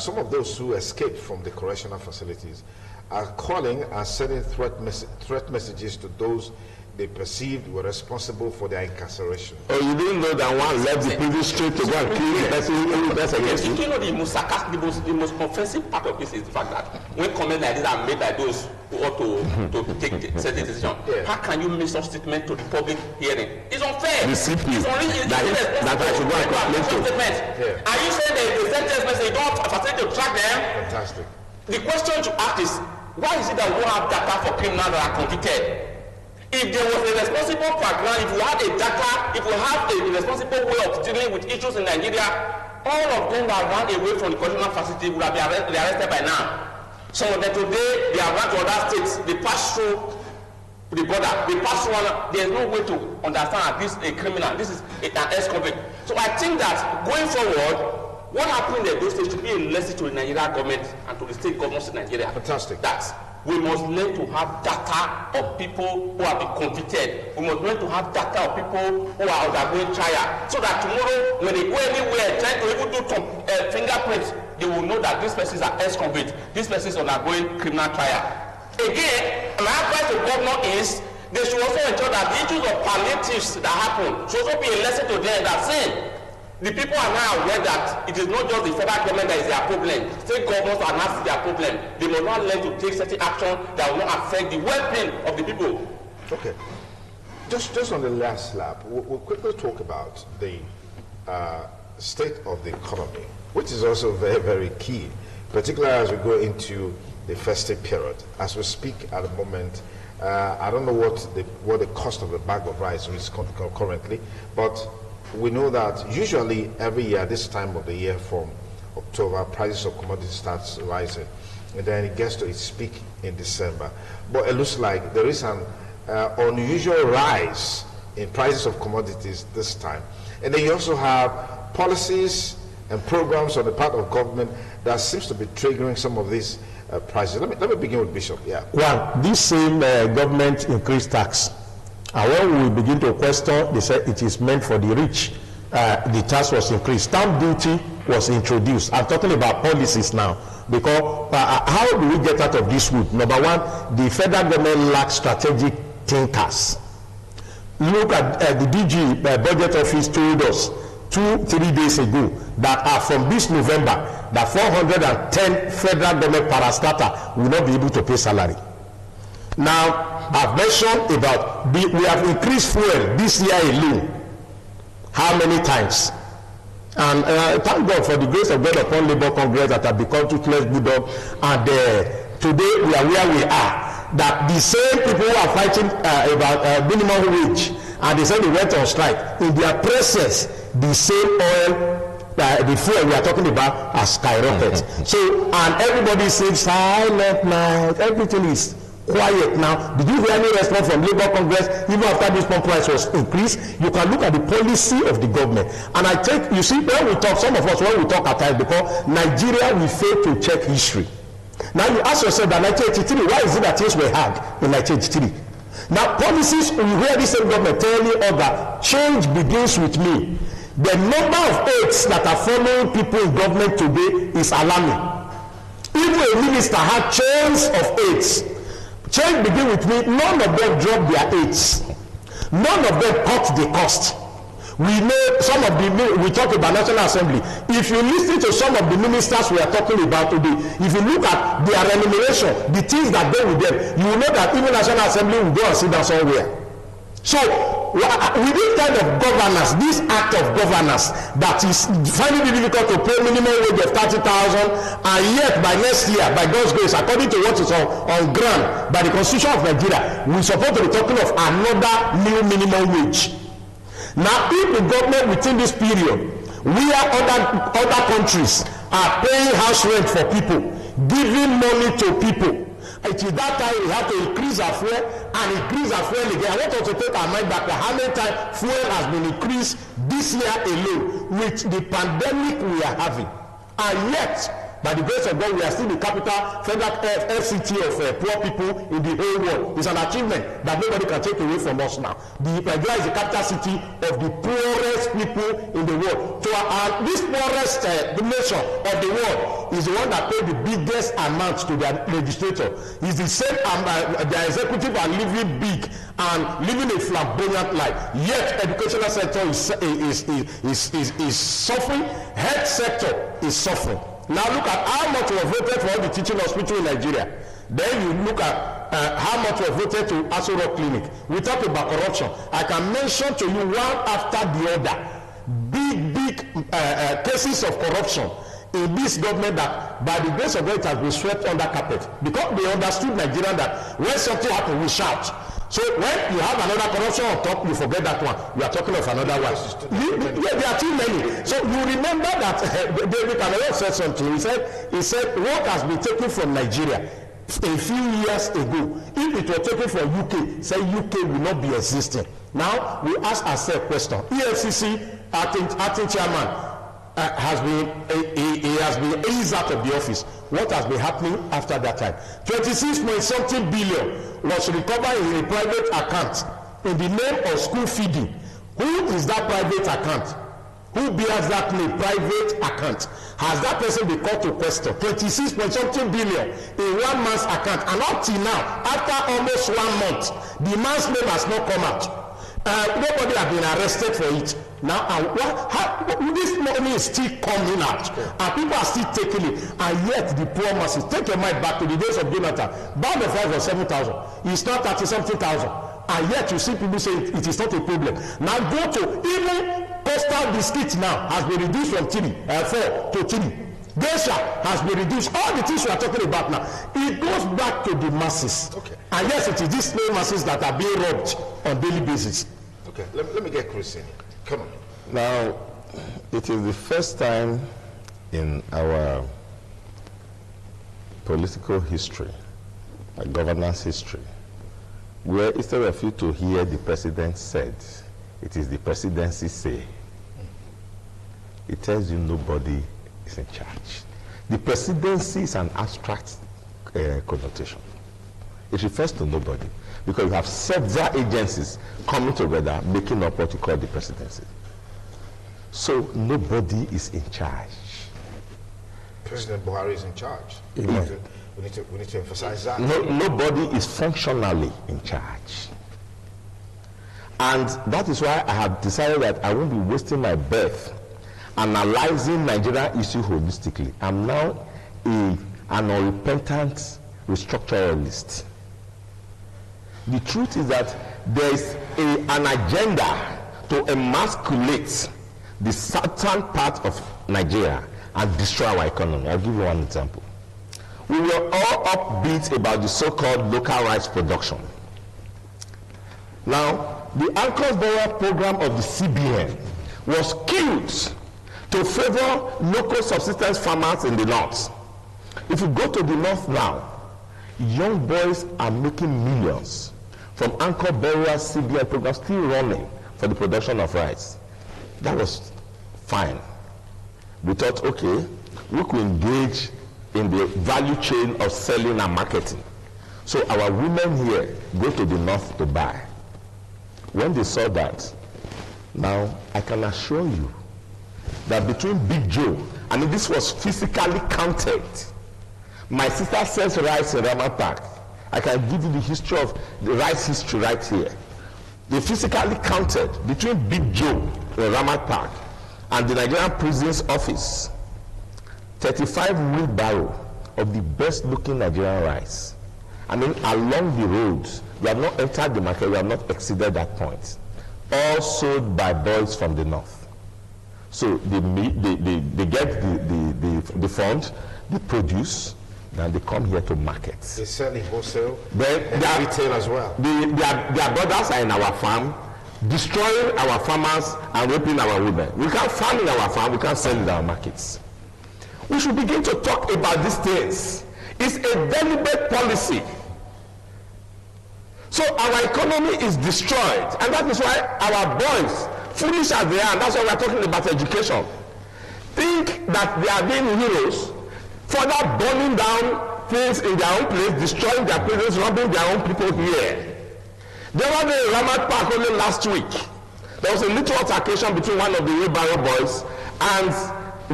some of those who escaped from the correctional facilities are calling and sending threat messages to those they perceived were responsible for their incarceration. Oh, you didn't know that one left the prison straight to go and kill the person who was against you? You know, the most offensive part of this is the fact that when comments like this are made by those who ought to take certain decisions, how can you make such statement to the public hearing? It's unfair. The CP that I should go and complain to. Are you saying they send this message, you don't facilitate to track them? Fantastic. the question to ask is, why is it that we don't have data for criminals that are convicted? If there was a responsible background, if we had a data, if we have a responsible way of dealing with issues in Nigeria, all of them that ran away from the correctional facility would have been arrested by now. Some of them today, they have run to other states, they pass through the border, they pass through one, there is no way to understand that this is a criminal, this is an ex-convict. So I think that going forward, what happened in those states should be a lesson to the Nigerian government and to the state governments in Nigeria. Fantastic. That we must learn to have data of people who have been convicted. We must learn to have data of people who are undergoing trial, so that tomorrow, when they go anywhere trying to even do fingerprints, they will know that these persons are ex-convicts. These persons are undergoing criminal trial. Again, my advice to the governor is they should also ensure that the issues of palliatives that happen should also be a lesson to them that saying the people are now aware that it is not just the federal government that is their problem. State governments are not their problem. They must not learn to take certain action that will not affect the well-being of the people. Okay. Just on the last lap, we'll quickly talk about the state of the economy, which is also very, very key, particularly as we go into the festive period. As we speak at the moment, I don't know what the cost of a bag of rice is currently, but we know that usually every year, this time of the year from October, prices of commodities starts rising, and then it gets to its peak in December. But it looks like there is an unusual rise in prices of commodities this time. And then you also have policies and programs on the part of government that seems to be triggering some of these prices. Let me begin with Bishop. Yeah. One, this same government increased tax. And when we begin to question, they said it is meant for the rich. The tax was increased. Stamp duty was introduced. I'm talking about policies now. Because how do we get out of this wood? Number one, the federal government lacks strategic thinkers. Look at the DG budget office told us 2-3 days ago that from this November, that 410 federal government parastatal will not be able to pay salary. Now, I've mentioned about we have increased fuel this year alone. How many times? And thank God for the grace of God upon Labour Congress that have become toothless bulldog. And today we are where we are. That the same people who are fighting about minimum wage, and they said they went on strike, in their presence, the same oil, the fuel we are talking about has skyrocketed. So, and everybody says silent night, everything is quiet now. Did you hear any response from Labour Congress even after this pump price was increased? You can look at the policy of the government. And I take, you see, when we talk, some of us, when we talk at times, because Nigeria, we fail to check history. Now you ask yourself that 1983, why is it that things were hard in 1983? Now policies, we hear the same government telling us that change begins with me. The number of aides that are following people in government today is alarming. Even a minister had chains of aides. Change begin with me. None of them drop their aids. None of them cut the cost. We know some of we talk about National Assembly. If you listen to some of the ministers we are talking about today, if you look at their remuneration, the things that go with them, you will know that even National Assembly will go and sit down somewhere. So, with this kind of governance, this act of governance that is finding it difficult to pay minimum wage of 30,000, and yet by next year, by God's grace, according to what is on ground by the Constitution of Nigeria, we're supposed to be talking of another new minimum wage. Now, if the government within this period, where other countries are paying house rent for people, giving money to people, it is that time we have to increase our fuel and increase our fuel again. I want us to take our mind back to how many times fuel has been increased this year alone with the pandemic we are having. And yet, by the grace of God, we are still the capital federal FCT of poor people in the whole world. It's an achievement that nobody can take away from us now. Nigeria is the capital city of the poorest people in the world. So this poorest nation of the world is the one that paid the biggest amount to their legislator. It's the same, their executive are living big and living a flamboyant life. Yet, educational sector is suffering. Health sector is suffering. Now look at how much was voted for all the teaching hospital in Nigeria. Then you look at how much was voted to Aso Rock Clinic. We talk about corruption. I can mention to you one after the other big cases of corruption in this government that by the grace of God it has been swept under carpet, because they understood Nigeria that when something happens we shout. So when you have another corruption on top, you forget that one. You are talking of another one. Yeah, there are too many. So you remember that David Cameron said something. He said what has been taken from Nigeria a few years ago, if it were taken from UK, say UK will not be existing. Now we ask ourselves a question. EFCC acting chairman has been eased out of the office. What has been happening after that time? 26 point something billion was recovered in a private account in the name of school feeding. Who is that private account? Who bears that name, private account? Has that person been called to question? 26 point something billion in one man's account, and up till now, after almost 1 month, the man's name has not come out. Nobody has been arrested for it. Now, this money is still coming out, and people are still taking it, and yet the poor masses. Take your mind back to the days of Jonathan. Bag of rice was 7,000. It's not 30-something thousand, and yet you see people saying it is not a problem. Now go to even postal biscuits now has been reduced from 4 to 3. Geisha has been reduced. All the things we are talking about now, it goes back to the masses. Okay. And yes, it is these same masses that are being robbed on daily basis. Okay, let me get Chris in. Come on. Now, it is the first time in our political history, governance history, where instead of you to hear the president said, it is the presidency say. It tells you nobody is in charge. The presidency is an abstract connotation. It refers to nobody, because you have several agencies coming together making up what you call the presidency. So nobody is in charge. President Buhari is in charge. We need to emphasize that. Nobody is functionally in charge. And that is why I have decided that I won't be wasting my breath analyzing Nigeria issue holistically. I'm now an unrepentant restructuralist. The truth is that there is an agenda to emasculate the southern part of Nigeria and destroy our economy. I'll give you one example. We were all upbeat about the so-called local rice production. Now, the Anchors Borrower program of the CBN was killed to favor local subsistence farmers in the north. If you go to the north now, young boys are making millions from Anchor Borrower CBN program still running for the production of rice. That was fine. We thought, okay, we could engage in the value chain of selling and marketing. So our women here go to the north to buy. When they saw that, now I can assure you that between Big Joe, and this was physically counted, my sister sells rice in Ramat Park. I can give you the history of the rice history right here. They physically counted between Big Joe in Ramat Park and the Nigerian Prisons Office 35 wheelbarrow of the best looking Nigerian rice. I mean, along the roads, we have not entered the market, we have not exceeded that point. All sold by boys from the north. So they get the fund, they produce, and they come here to market. They sell in wholesale, then retail as well. Their brothers are in our farm, destroying our farmers and raping our women. We can't farm in our farm, we can't sell in our markets. We should begin to talk about these things. It's a deliberate policy. So our economy is destroyed, and that is why our boys, foolish as they are, and that's why we're talking about education, think that they are being heroes, further burning down things in their own place, destroying their prisons, robbing their own people here. There was a Ramat Park only last week. There was a little altercation between one of the wheelbarrow boys and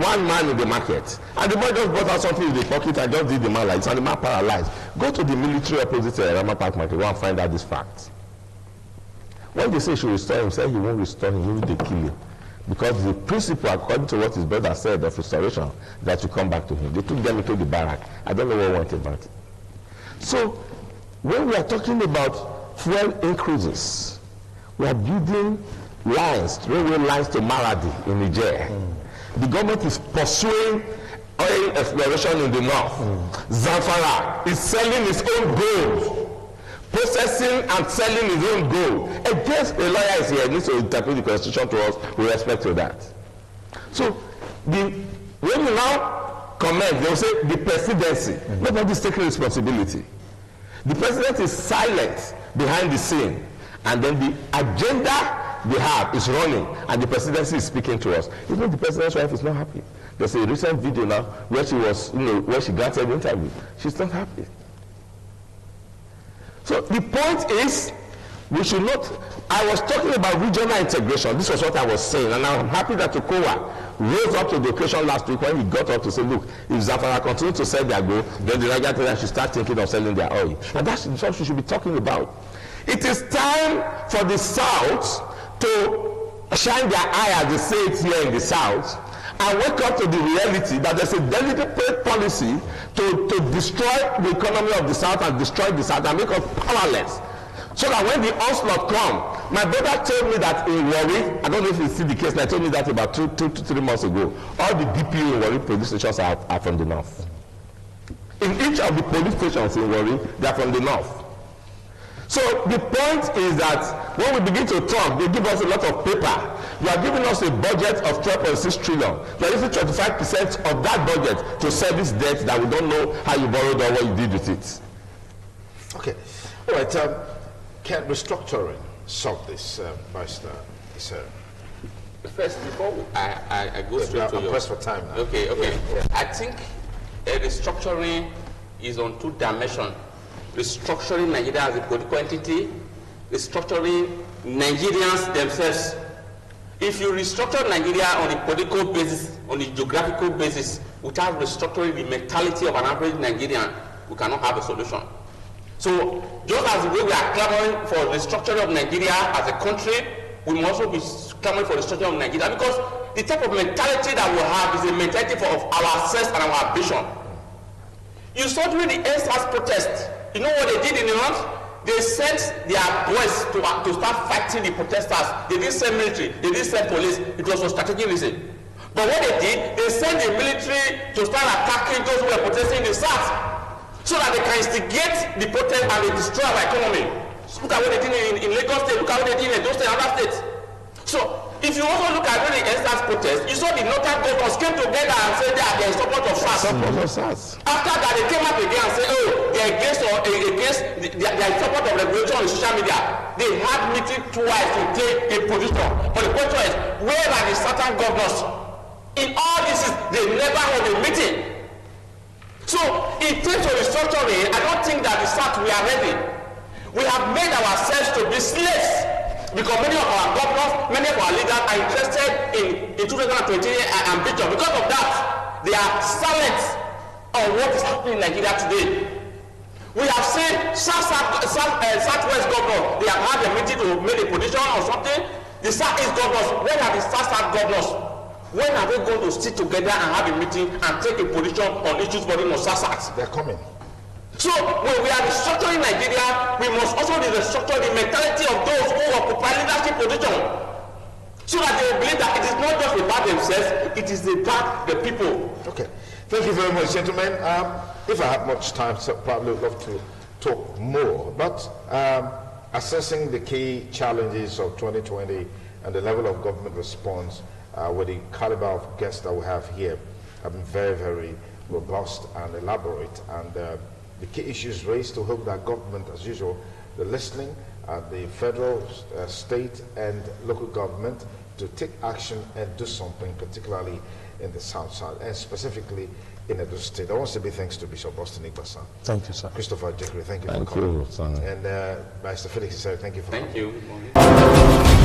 one man in the market. And the boy just brought out something in the pocket and just did the man like this, and the man paralyzed. Go to the military opposite Ramat Park market, go and find out this fact. When they say he should restore him, say he won't restore him, he will kill him. Because the principle, according to what his brother said of restoration, that you come back to him. They took them into the barrack. I don't know what went about it. So, when we are talking about fuel increases, we are building lines, railway lines to Maradi in Niger. The government is pursuing oil exploration in the north. Zamfara is selling its own gold, processing and selling his own gold. Against a lawyer is here, needs to interpret the constitution to us with respect to that. So when you now comment, they will say the presidency. Nobody is taking responsibility. The president is silent behind the scene, and then the agenda they have is running, and the presidency is speaking to us. Even the president's wife is not happy. There's a recent video now where she was, where she granted an interview. She's not happy. So the point is, we should not. I was talking about regional integration. This was what I was saying, and I'm happy that Okowa rose up to the occasion last week when he got up to say, look, if Zamfara continue to sell their gold, then the Nigerians should start thinking of selling their oil. And that's what we should be talking about. It is time for the South to shine their eye, as they say it here in the South, and wake up to the reality that there's a deliberate policy to destroy the economy of the South and destroy the South and make us powerless. So that when the onslaught come, my brother told me that in Warri, I don't know if it's still the case, I told me that about 2 to 3 months ago, all the DPO in Warri police stations are from the north. In each of the police stations in Warri, they are from the north. So the point is that when we begin to talk, they give us a lot of paper. You are giving us a budget of 12.6 trillion. You are using 25% of that budget to service debt that we don't know how you borrowed or what you did with it. Okay. All right. Can restructuring solve this, Master? First, before I go straight to I'm your... pressed for time now. Okay. Yeah. I think restructuring is on 2 dimensions. Restructuring Nigeria as a political entity, restructuring Nigerians themselves. If you restructure Nigeria on a political basis, on a geographical basis, without restructuring the mentality of an average Nigerian, we cannot have a solution. So, just as the way we are clamoring for restructuring of Nigeria as a country, we must also be clamoring for restructuring of Nigeria, because the type of mentality that we have is a mentality of ourselves and our ambition. You saw during the NSAS protest, you know what they did in the north? They sent their boys to start fighting the protesters. They didn't send military, they didn't send police. It was for strategic reason. But what they did, they sent the military to start attacking those who were protesting in the south, so that they can instigate the protest and they destroy our economy. Look at what they did in Lagos State, look at what they did in those and other states. So, if you also look at during the NSAS protest, you saw the northern governors came together and said they are in support of SARS. After that, they came up again and said, oh, they are against they are in support of regulation on social media. They had meeting twice to take a position. But the question is, where are the southern governors? In all this, they never had a meeting. So, in terms of restructuring, I don't think that the South, we are ready. We have made ourselves to be slaves, because many of our governors, many of our leaders are interested in 2020 ambition. Because of that, they are silent on what is happening in Nigeria today. We have seen Southwest governors, they have had a meeting to make a position or something. The Southeast governors, when are the South governors? When are they going to sit together and have a meeting and take a position on issues burden on South? They're coming. So when we are restructuring Nigeria, we must also restructure the mentality of those who occupy leadership position, so that they believe that it is not just about themselves, it is about the people. Okay. Thank you very much, gentlemen. If I had much time, so probably would love to talk more. But assessing the key challenges of 2020 and the level of government response with the caliber of guests that we have here have been very, very robust and elaborate. And the key issues raised, to hope that government, as usual, the listening at the federal, state, and local government to take action and do something, particularly in the south side, and specifically in Edo State. I want to say big thanks to Bishop Boston Igbasa. Thank you, sir. Christopher Jekiri, thank you Thank for coming. you, And Mr. Felix, thank you for coming. Thank you.